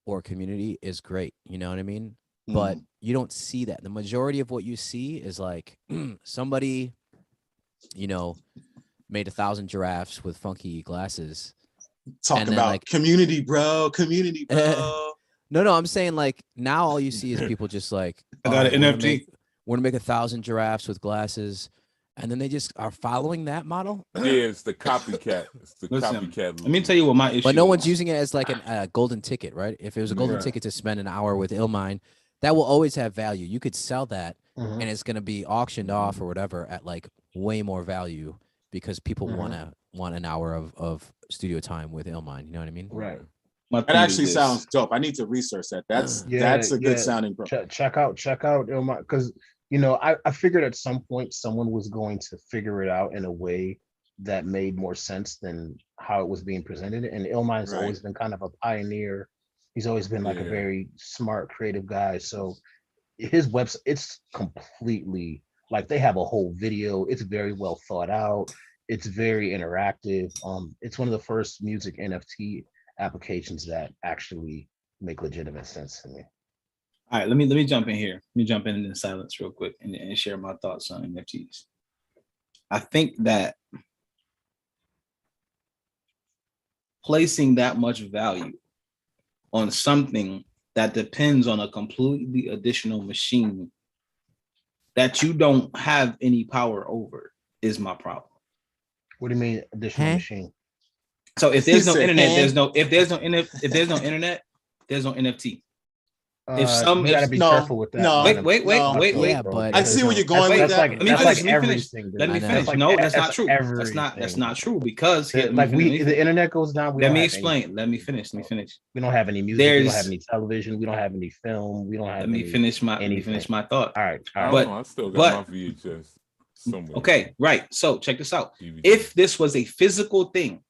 or community is great. You know what I mean? But you don't see that. The majority of what you see is like somebody, you know, made 1,000 giraffes with funky glasses. Talking about like, community, bro. No, I'm saying like now all you see is people just like, I got an NFT. Want to make 1,000 giraffes with glasses, and then they just are following that model. Yeah, it's the copycat. Copycat. Let me tell you what my issue. But no one's using it as like a golden ticket, right? If it was a golden ticket to spend an hour with Illmind, that will always have value. You could sell that, and it's going to be auctioned off or whatever at like way more value because people want an hour of studio time with Illmind. You know what I mean? Right. That actually sounds dope. I need to research that. That's a good sounding, bro. Check out Illmind, because you know I figured at some point someone was going to figure it out in a way that made more sense than how it was being presented. And Illmind's always been kind of a pioneer. He's always been like a very smart, creative guy. So his website, it's completely like they have a whole video. It's very well thought out. It's very interactive. It's one of the first music NFT applications that actually make legitimate sense to me. All right, let me jump in here. Let me jump in silence real quick and share my thoughts on NFTs. I think that placing that much value on something that depends on a completely additional machine that you don't have any power over is my problem. What do you mean additional machine? So if there's no internet, there's no internet, there's no NFT. If some, you gotta be careful with that. Wait. Yeah, but I see where you're going with that. Let me finish. Let me finish. No, that's not true. That's not true because the internet goes down. Let me explain. Let me finish. We don't have any music. We don't have any television. We don't have any film. We don't have. Let me finish my thought. All right. But I still got my VHS somewhere. Okay, right. So check this out. If this was a physical thing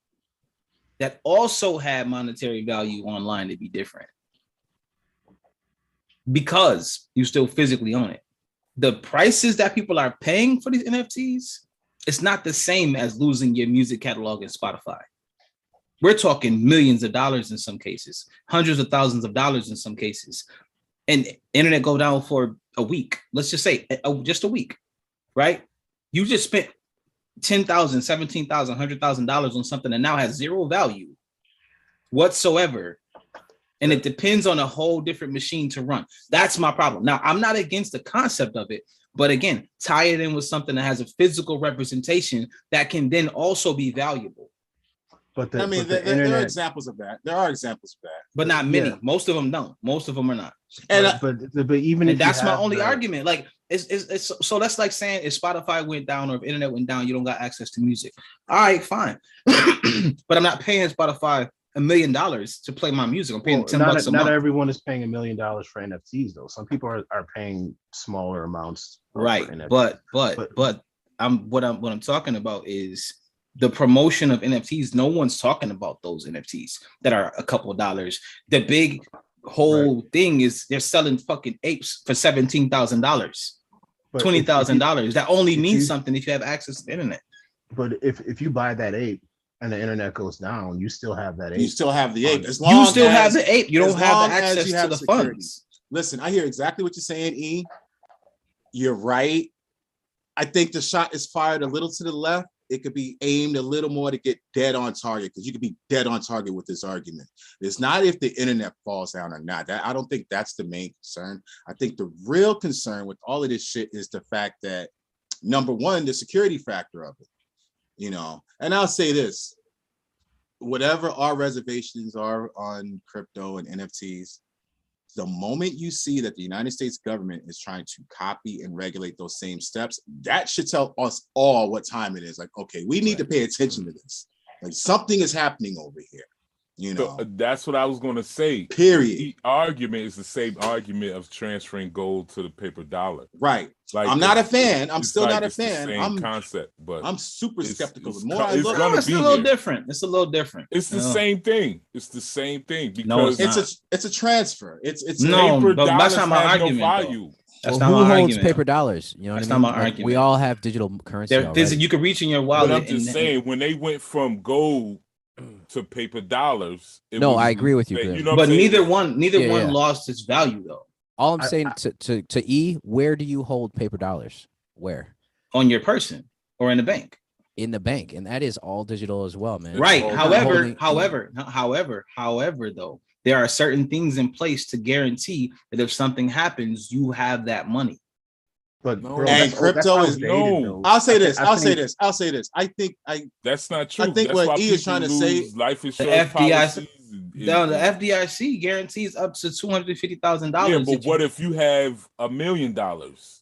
that also had monetary value online, it'd be different. Because you still physically own it. The prices that people are paying for these NFTs, it's not the same as losing your music catalog in Spotify. We're talking millions of dollars in some cases, hundreds of thousands of dollars in some cases. And internet go down for a week. Let's just say just a week, right? You just spent $10,000, $17,000, $100,000 on something that now has zero value whatsoever. And it depends on a whole different machine to run. That's my problem. Now, I'm not against the concept of it, but again, tie it in with something that has a physical representation that can then also be valuable. But there are examples of that. But not many. Yeah. Most of them don't. Most of them are not. But even if that's my only argument. Like it's so that's like saying if Spotify went down or if internet went down, you don't got access to music. All right, fine. But I'm not paying Spotify $1 million to play my music. I'm paying $10 a month. Not everyone is paying $1 million for NFTs though. Some people are paying smaller amounts. Right. But what I'm talking about is the promotion of NFTs. No one's talking about those NFTs that are a couple of dollars. The big whole thing is they're selling fucking apes for $17,000, $20,000. That only means something if you have access to the internet. But if you buy that ape and the internet goes down, you still have that ape. You still have the ape. You still have the ape. You don't have the access to the funds. Listen, I hear exactly what you're saying, E. You're right. I think the shot is fired a little to the left. It could be aimed a little more to get dead on target, because you could be dead on target with this argument. It's not if the internet falls down or not. I don't think that's the main concern. I think the real concern with all of this shit is the fact that, number one, the security factor of it. And I'll say this, whatever our reservations are on crypto and NFTs, the moment you see that the United States government is trying to copy and regulate those same steps, that should tell us all what time it is. Like, okay, we need to pay attention to this. Like, something is happening over here. So that's what I was going to say. Period. The argument is the same argument of transferring gold to the paper dollar. Right. Like, I'm not a fan. I'm still not a it's the fan. same concept, but I'm super skeptical. It's The more I look, it's a little different. It's a little different. It's the same thing. It's the same thing because it's a transfer. It's no, but that's not my argument. Value. That's not who my holds argument. Paper dollars? You know, that's what I mean? not my argument. We all have digital currency. You can reach in your wallet. But I'm just saying, when they went from gold to paper dollars, I agree with you. You know, but neither one lost its value though. All I'm saying to E, where do you hold paper dollars? Where? On your person or in the bank? In the bank, and that is all digital as well, man. Right. However, though, there are certain things in place to guarantee that if something happens, you have that money. But bro, and crypto is no. I'll say this. I think that's not true. I think that's what E is trying to say. Life insurance policies. No, the FDIC guarantees up to $250,000. Yeah, but what if you have $1 million?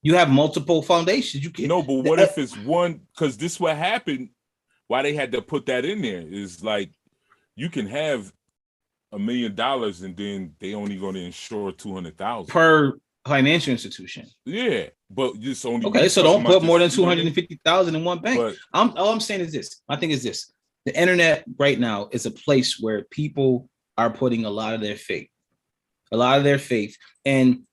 You have multiple foundations. You can but what if it's one? Because this what happened. Why they had to put that in there is like you can have $1 million and then they only going to insure 200,000 per financial institution. Yeah, but just only okay. So don't put more than 250,000 in one bank. All I'm saying is this. My thing is this. The internet right now is a place where people are putting a lot of their faith. And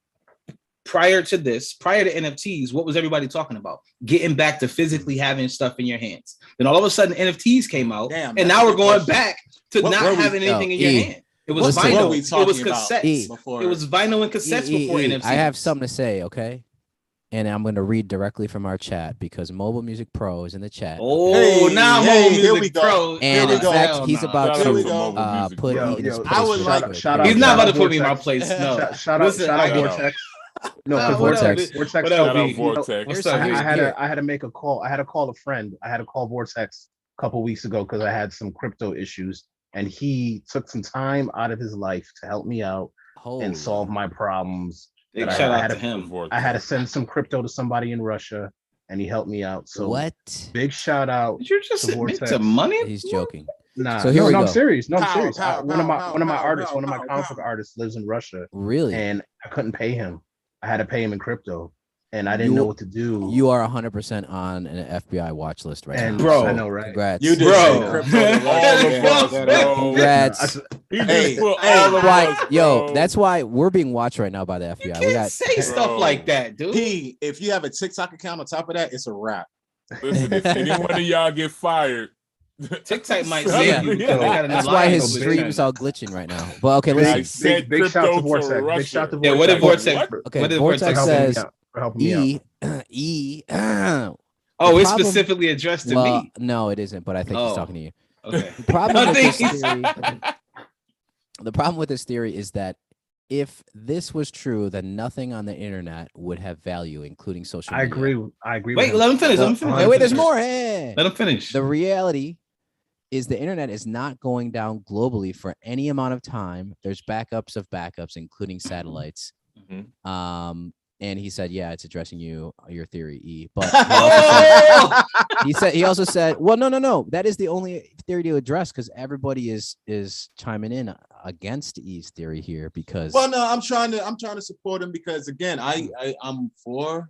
prior to NFTs, what was everybody talking about? Getting back to physically having stuff in your hands. Then all of a sudden NFTs came out, and now we're going back to not having anything in your hand. It was vinyl. It was cassettes before. It was vinyl and cassettes before NFTs. I have something to say, okay? And I'm going to read directly from our chat because Mobile Music Pro is in the chat. Oh, now Mobile Music Pro. And in fact, he's about to put me in his place. I would like shout out. He's not about to put me in my place. No. Shout out Vortex. No, Vortex. Vortex. I had to make a call. I had to call a friend. I had to call Vortex a couple weeks ago because I had some crypto issues, and he took some time out of his life to help me out and solve my problems. Big shout out to him. I had to send some crypto to somebody in Russia, and he helped me out. So big shout out. Did you just admit to money? He's joking. Nah, so here we go. I'm serious. No, I'm serious. One of my artists, one of my comic book artists lives in Russia. Really? And I couldn't pay him. I had to pay him in crypto, and I didn't know what to do. You are 100% on an FBI watch list right now. Bro, I know, right? Congrats. You did Congrats. Yo, that's why we're being watched right now by the FBI. You can't say stuff like that, dude. P, if you have a TikTok account on top of that, it's a wrap. Listen, if any one of y'all get fired, TikTok might save you. That's why his streams are glitching right now. But okay, listen. Big shout to Vortex. Big shout to Vortex. Yeah, what did Vortex? Okay, Vortex says Oh, it's specifically addressed to me. No, it isn't. But I think he's talking to you. Okay. The problem with this theory is that if this was true, then nothing on the internet would have value, including social media. I agree. Wait, let him finish. Wait, there's more. Hey. Let him finish. The reality is the internet is not going down globally for any amount of time. There's backups of backups, including satellites. And he said, "Yeah, it's addressing your theory, E." But Oh! he also said, "Well, no. That is the only theory to address because everybody is chiming in against E's theory here because." Well, no, I'm trying to support him because again, I'm for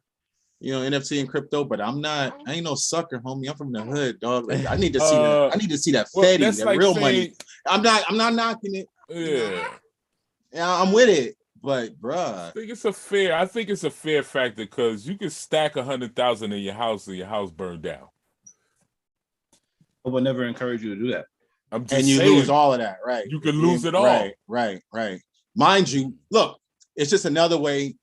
NFT and crypto, but I ain't no sucker, homie. I'm from the hood, dog. Like, I need to see that. I need to see that Fetty, that's that like real saying, money. I'm not knocking it. Yeah. Yeah, I'm with it. But bruh, I think it's a fair factor because you can stack 100,000 in your house and your house burned down. I would never encourage you to do that. I'm just and you saying, lose all of that, right? you can lose it all. Right. Mind you, look, it's just another way.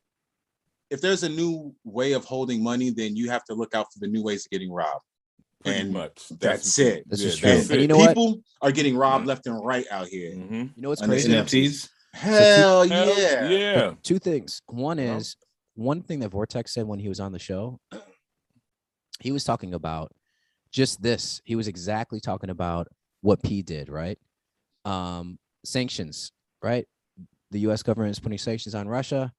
If there's a new way of holding money, then you have to look out for the new ways of getting robbed. Pretty much. That's it. This is that's true. it. And you know what? People are getting robbed left and right out here. Mm-hmm. You know what's On this crazy? NFTs. Hell Hell yeah. yeah. Two things. One Yeah. is one thing that Vortex said when he was on the show. He was talking about just this. He was exactly talking about what P did, right? Sanctions, right? The U.S. government is putting sanctions on Russia.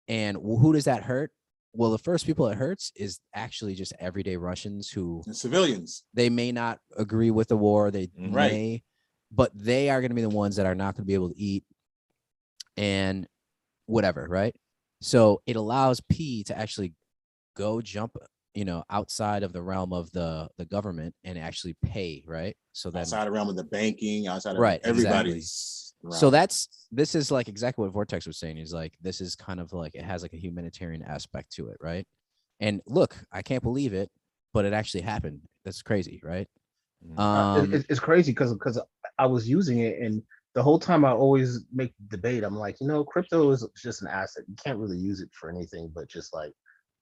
And who does that hurt? Well, the first people it hurts is actually just everyday Russians who And civilians. they may not agree with the war. They Right. may, but they are going to be the ones that are not going to be able to eat and whatever, right? So it allows P to actually go jump, outside of the realm of the government and actually pay, right? So then Outside of realm of the banking, outside of Right, everybody's realm. so this is like exactly what Vortex was saying. Is like this is kind of like it has like a humanitarian aspect to it, right? And look, I can't believe it, but it actually happened. That's crazy, right? It's crazy because I was using it, and the whole time I always make the debate. I'm like, crypto is just an asset. You can't really use it for anything but just like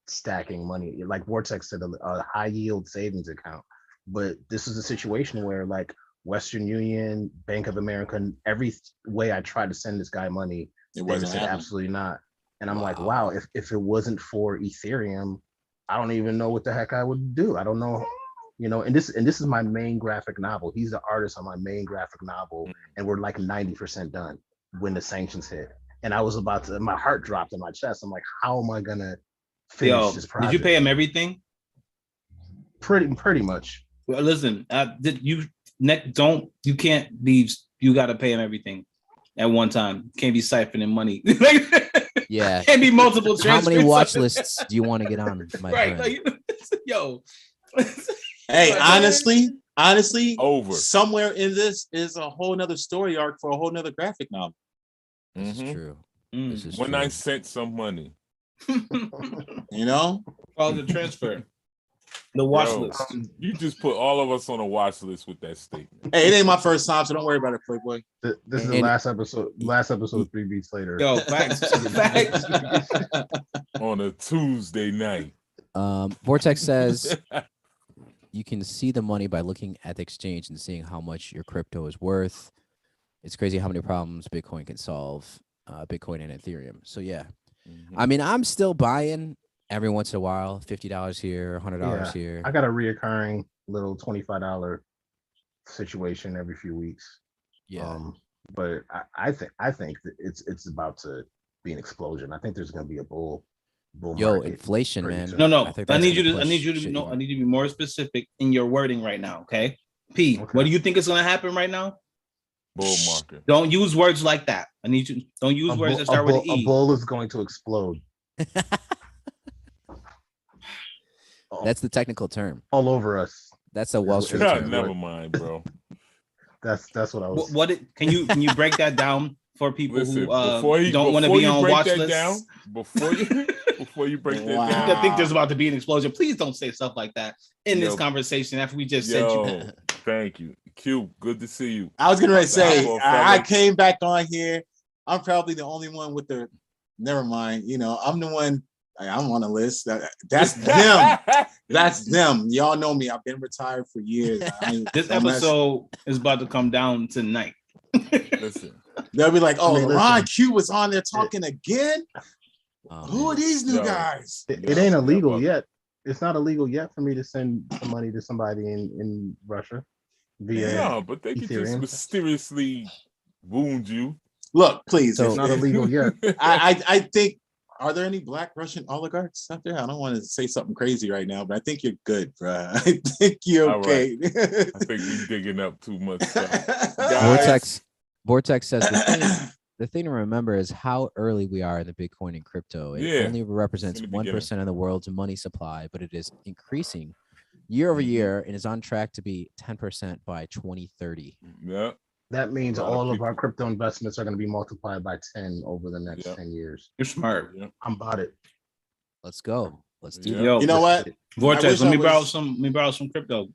stacking money. Like Vortex said, a high yield savings account. But this is a situation where like Western Union, Bank of America, every way I tried to send this guy money, It they wasn't said happening. absolutely not. And I'm like, Wow. wow, if it wasn't for Ethereum, I don't even know what the heck I would do. I don't know. And this is my main graphic novel. He's the artist on my main graphic novel, and we're like 90% done when the sanctions hit. And I was about to, my heart dropped in my chest. I'm like, how am I gonna finish this project? Did you pay him everything? Pretty much. Well, listen, you can't leave. You got to pay him everything at one time. Can't be siphoning money. Yeah. Can't be multiple How transfers. many watch lists do you want to get on, my Right, friend? yo. Hey, honestly, Over. somewhere in this is a whole nother story arc for a whole nother graphic novel. This Mhm. is true. Mm. This is When true. I sent some money. Call the transfer. The watch Yo, list. You just put all of us on a watch list with that statement. Hey, it ain't my first time, so don't worry about it, Playboy. This is the And- last episode. Last episode, 3 beats later. Yo, facts. Facts. On a Tuesday night. Vortex says you can see the money by looking at the exchange and seeing how much your crypto is worth. It's crazy how many problems Bitcoin can solve, Bitcoin and Ethereum. So yeah, I mean, I'm still buying every once in a while, $50 here, $100 here. I got a reoccurring little $25 situation every few weeks. Yeah. But I think that it's about to be an explosion. I think there's going to be a bull Yo, market inflation, pretty man. soon. No. I think I that's need you gonna to. I push need you to shit know. even. I need you to be more specific in your wording right now. Okay. P. Okay. What do you think is going to happen right now? Bull market. Don't use words like that. I need you. Don't use words that start with an A E. bull is going to explode. That's the technical term. All over us. That's a Wall Street Yeah, term. Never mind, bro. That's what I was. Can you break that down for people Listen, who don't want to be on watch lists? Before you break that Wow. down, I think there's about to be an explosion. Please don't say stuff like that in this Yo. conversation after we just said you. Thank you. Q, good to see you. I was gonna say, Apple I fellas. came back on here. I'm probably the only one with the. Never mind. I'm the one. I'm on a list. That's them. That's them. Y'all know me. I've been retired for years. This episode is about to come down tonight. Listen, They'll be like, "Oh, I mean, Ron listen. Q was on there talking again. Who are these new Yo. guys?" It ain't illegal but- yet. It's not illegal yet for me to send some money to somebody in Russia via. no, but they could just Ethereum. mysteriously wound you. Look, please. So- It's not illegal yet. I think Are there any Black Russian oligarchs out there? I don't want to say something crazy right now, but I think you're good, bro. I think you're okay. Right. I think we're digging up too much stuff. Vortex says the thing to remember is how early we are in the Bitcoin and crypto. It only represents 1% of the world's money supply, but it is increasing year over year and is on track to be 10% by 2030. Yeah. That means all of our crypto investments are going to be multiplied by 10 over the next 10 years. You're smart. I'm about it. Let's go. Let's do that. Yo, you know what? Vortex, let me borrow some crypto.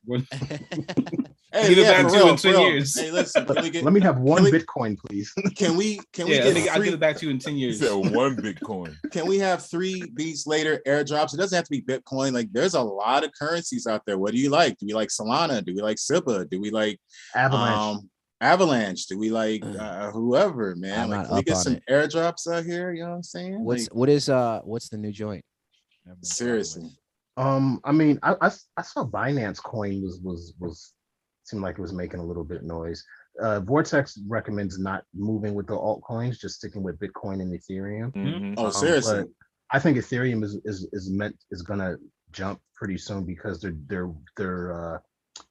Hey, Give it back to you in 10 years. Hey, listen, let me have one Bitcoin, please. Can we I'll give it back to you in 10 years. He said one Bitcoin. Can we have 3 beats later airdrops? It doesn't have to be Bitcoin. Like, there's a lot of currencies out there. What do you like? Do we like Solana? Do we like SIBA? Do we like Avalanche? Do we like whoever, man? Like, can we get some airdrops out here? You know what I'm saying? What's the new joint? Seriously. I mean, I saw Binance Coin was seemed like it was making a little bit of noise. Vortex recommends not moving with the altcoins, just sticking with Bitcoin and Ethereum. Mm-hmm. Oh, seriously? I think Ethereum is gonna jump pretty soon because they're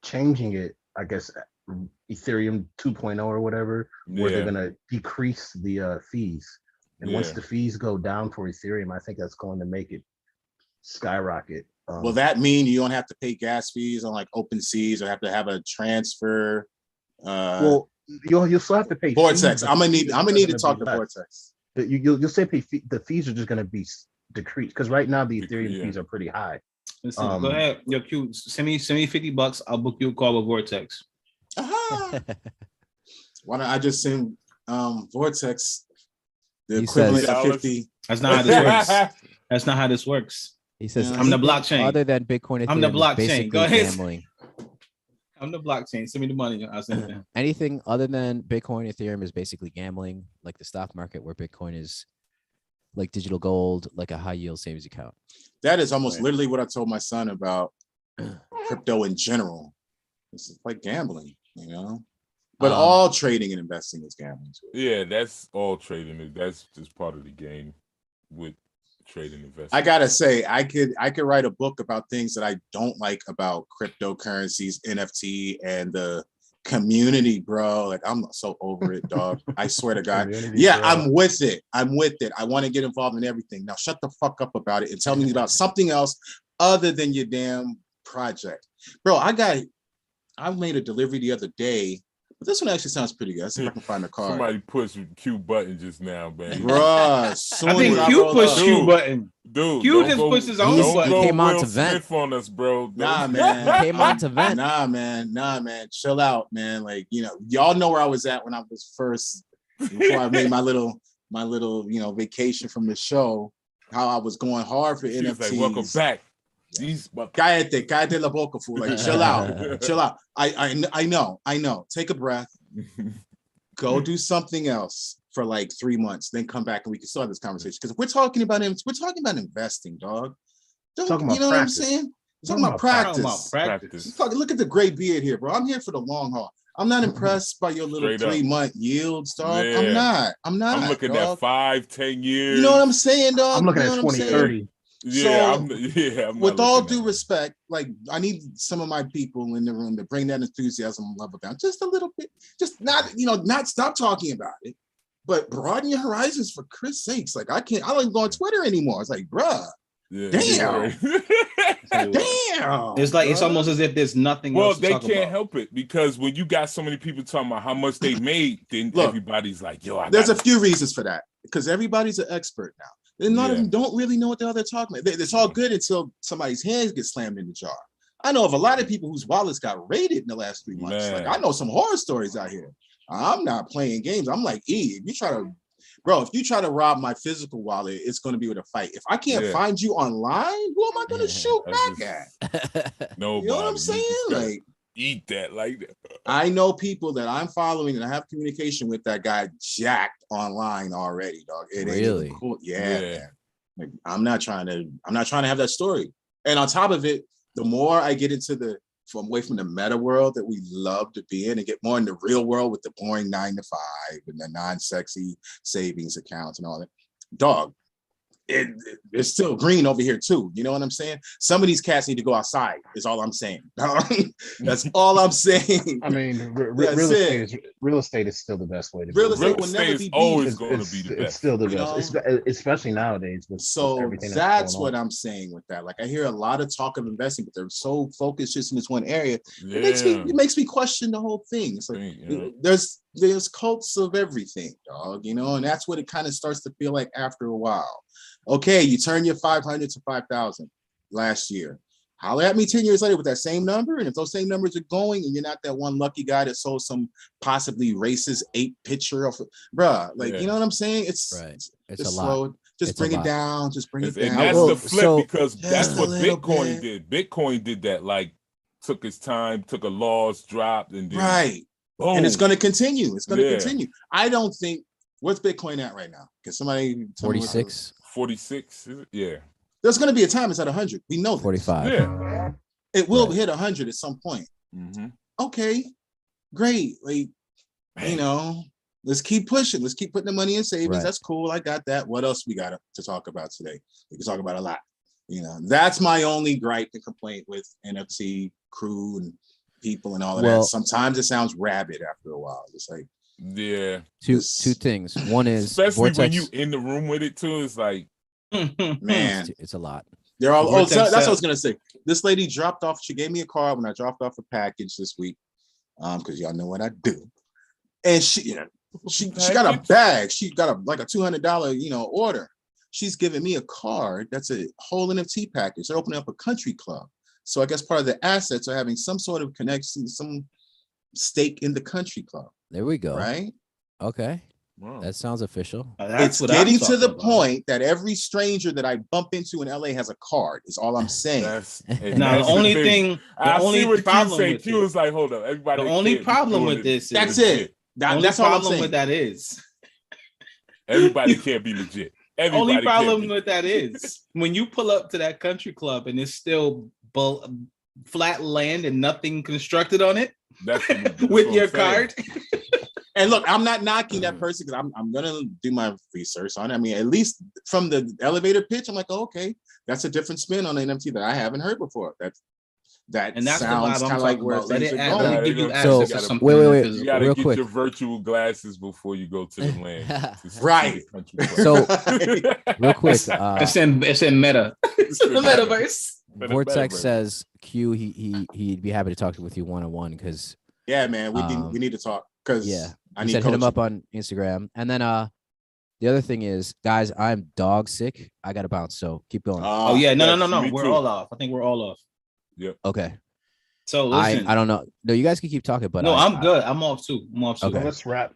changing it. I guess Ethereum 2.0 or whatever, where they're gonna decrease the fees. And once the fees go down for Ethereum, I think that's going to make it skyrocket. Will that mean you don't have to pay gas fees on like OpenSeas or have to have a transfer? Well, you'll still have to pay Vortex. fees, I'm gonna need to talk to Vortex. You'll say the fees are just gonna be decreased because right now the Ethereum fees are pretty high. Listen, go ahead, yo, Q. Send me $50. I'll book you a call with Vortex. Why don't I just send Vortex the He equivalent says, of 50? That's not how this works. That's not how this works. He says, I'm the blockchain. Other than Bitcoin, Ethereum I'm the is blockchain. basically Go ahead. gambling. I'm the blockchain. Send me the money. I'll send it. Anything other than Bitcoin, Ethereum is basically gambling, like the stock market, where Bitcoin is like digital gold, like a high yield savings account. That is almost literally what I told my son about crypto in general. It's like gambling, you know. But all trading and investing is gambling too. Yeah, that's all trading. That's just part of the game with trading and investing. I gotta say, I could write a book about things that I don't like about cryptocurrencies, NFT, and the community, bro. Like, I'm so over it, dog. I swear to God. Yeah, bro. I'm with it. I want to get involved in everything. Now shut the fuck up about it and tell me about something else other than your damn project. Bro, I made a delivery the other day. But this one actually sounds pretty good. Let's see if I can find the card. Somebody pushed Q button just now, man. Bruh, I think Q pushed Q button. Dude, Q just pushed his own button. He came on to vent on us, bro. Nah, man. He came on to vent. Nah, man. Chill out, man. Like, you know, y'all know where I was at when I was first, before I made my little, vacation from the show. How I was going hard for NFTs. Like, welcome back. Cállate la boca, fool. Like, chill out. I know. Take a breath. Go do something else for like 3 months, then come back and we can start this conversation. Because if we're talking about investing, dog. You know what I'm saying? We're talking about practice. Look at the gray beard here, bro. I'm here for the long haul. I'm not impressed by your little 3-month yields, dog. Yeah. I'm not. I'm looking at 5-10 years. You know what I'm saying, dog? I'm looking at 2030. Yeah, I'm with all due respect, like, I need some of my people in the room to bring that enthusiasm level down just a little bit. Just not stop talking about it, but broaden your horizons for Chris' sakes. Like, I don't even go on Twitter anymore. It's like, bruh, damn. It's like, it's almost as if there's nothing else to they talk can't about. help it, because when you got so many people talking about how much they made, then everybody's like, yo, there's a few reasons for that, because everybody's an expert now. And a lot of them don't really know what the hell they're talking about. It's all good until somebody's hands get slammed in the jar. I know of a lot of people whose wallets got raided in the last 3 months. Man. Like, I know some horror stories out here. I'm not playing games. I'm like, if you try to rob my physical wallet, it's going to be with a fight. If I can't find you online, who am I going to shoot back at? Nobody. You know what I'm saying? Like, eat that like that. I know people that I'm following and I have communication with that got jacked online already, dog. It really ain't cool. Yeah, man. Like, I'm not trying to have that story. And on top of it, the more I get into away from the meta world that we love to be in and get more in the real world with the boring 9 to 5 and the non-sexy savings accounts and all that, dog, it's still green over here too. You know what I'm saying? Some of these cats need to go outside. Is all I'm saying. That's all I'm saying. I mean, real estate is still the best way to Real do estate it. will never be beat. always going to be the best. It's still the You best, know? especially nowadays. With everything that's going what on. I'm saying with that. Like I hear a lot of talk of investing, but they're so focused just in this one area. Yeah. It makes me question the whole thing. It's like there's cults of everything, dog. You know, and that's what it kind of starts to feel like after a while. Okay, you turn your 500 to 5,000 last year. Holler at me 10 years later with that same number. And if those same numbers are going and you're not that one lucky guy that sold some possibly racist 8 picture of, bruh, like, you know what I'm saying? It's a slow. lot. Just bring it down. Just bring it down. And that's the flip because that's what Bitcoin did. Bitcoin did that. Like, took its time, took a loss, dropped, and then boom. And it's going to continue. It's going to continue. I don't think, what's Bitcoin at right now? Can somebody tell 46? 46, is it? Yeah. There's going to be a time it's at 100. We know this. 45. Yeah. It will hit 100 at some point. Mm-hmm. Okay, great. Like, you know, let's keep pushing. Let's keep putting the money in savings. Right. That's cool. I got that. What else we got to talk about today? We can talk about a lot. You know, that's my only gripe and complaint with NFT crew and people and all of that. Sometimes it sounds rabid after a while. It's like, two things. One is especially Vortex, when you in the room with it too. It's like, man, it's a lot. They're all. That's what I was gonna say. This lady dropped off. She gave me a card when I dropped off a package this week, because y'all know what I do. And she got a bag. She got like a $200 order. She's giving me a card that's a whole NFT package. They're opening up a country club. So I guess part of the assets are having some sort of connection, some stake in the country club. There we go. Right? Okay. Wow. That sounds official. It's getting to the point that every stranger that I bump into in LA has a card, is all I'm saying. Now, the only thing, the only problem with Q is like, hold up, everybody. The only problem with this is that's it. That's all I'm saying. With that is everybody can't be legit. Everybody only problem with that is when you pull up to that country club and it's still flat land and nothing constructed on it. That's with your card. And look, I'm not knocking that person because I'm gonna do my research on it. I mean, at least from the elevator pitch, I'm like, oh, okay, that's a different spin on an NFT that I haven't heard before. That sounds kind of like where things are going. Let it give you access to something. Wait. You gotta real get quick. your virtual glasses before you go to the land. Right. So real quick, it's in Meta. It's in the metaverse. Vortex says Q he'd be happy to talk with you one-on-one because man, we need to talk because I need to hit him up on Instagram. And then the other thing is, guys, I'm dog sick. I gotta bounce, so keep going. No. We're all off. I think we're all off. Yep. Okay. So listen, I don't know. No, you guys can keep talking, but no, I'm good. I'm off too. Okay. Let's wrap.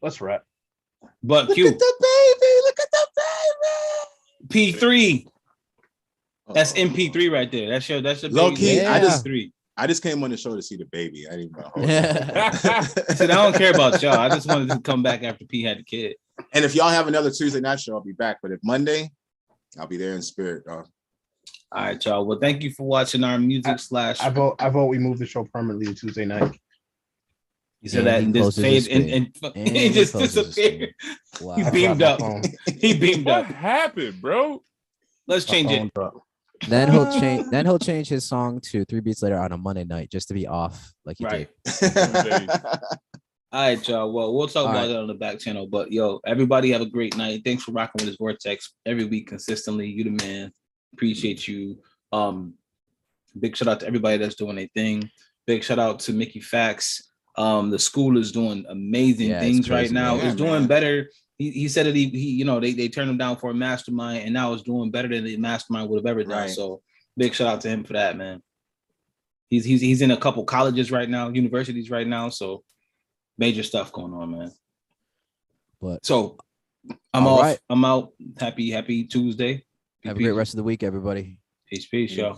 But look Q, at the baby. Look at the baby. P3. That's MP3 right there. That's your low key. Yeah. I just came on the show to see the baby. I didn't know. I don't care about y'all. I just wanted to come back after P had the kid. And if y'all have another Tuesday night show, I'll be back. But if Monday, I'll be there in spirit, dog. All right, y'all. Well, thank you for watching our music slash. I vote we move the show permanently to Tuesday night. He said that and just fade and he just disappeared. Wow. He beamed up. He beamed What up. happened, bro? Let's change it. Then he'll change his song to 3 Beats Later on a Monday night just to be off like he did. All right, y'all. Well, we'll talk about it on the back channel. But yo, everybody have a great night. Thanks for rocking with this Vortex every week consistently. You the man. Appreciate you. Big shout out to everybody that's doing their thing. Big shout out to Mickey Fax. The school is doing amazing things right now. It's doing better. He said that he they turned him down for a mastermind, and now it's doing better than the mastermind would have ever done. Right. So big shout out to him for that, man. He's in a couple colleges right now, universities right now. So major stuff going on, man. But so I'm off. Right. I'm out. Happy Tuesday. Have a great rest of the week, everybody. Peace, y'all.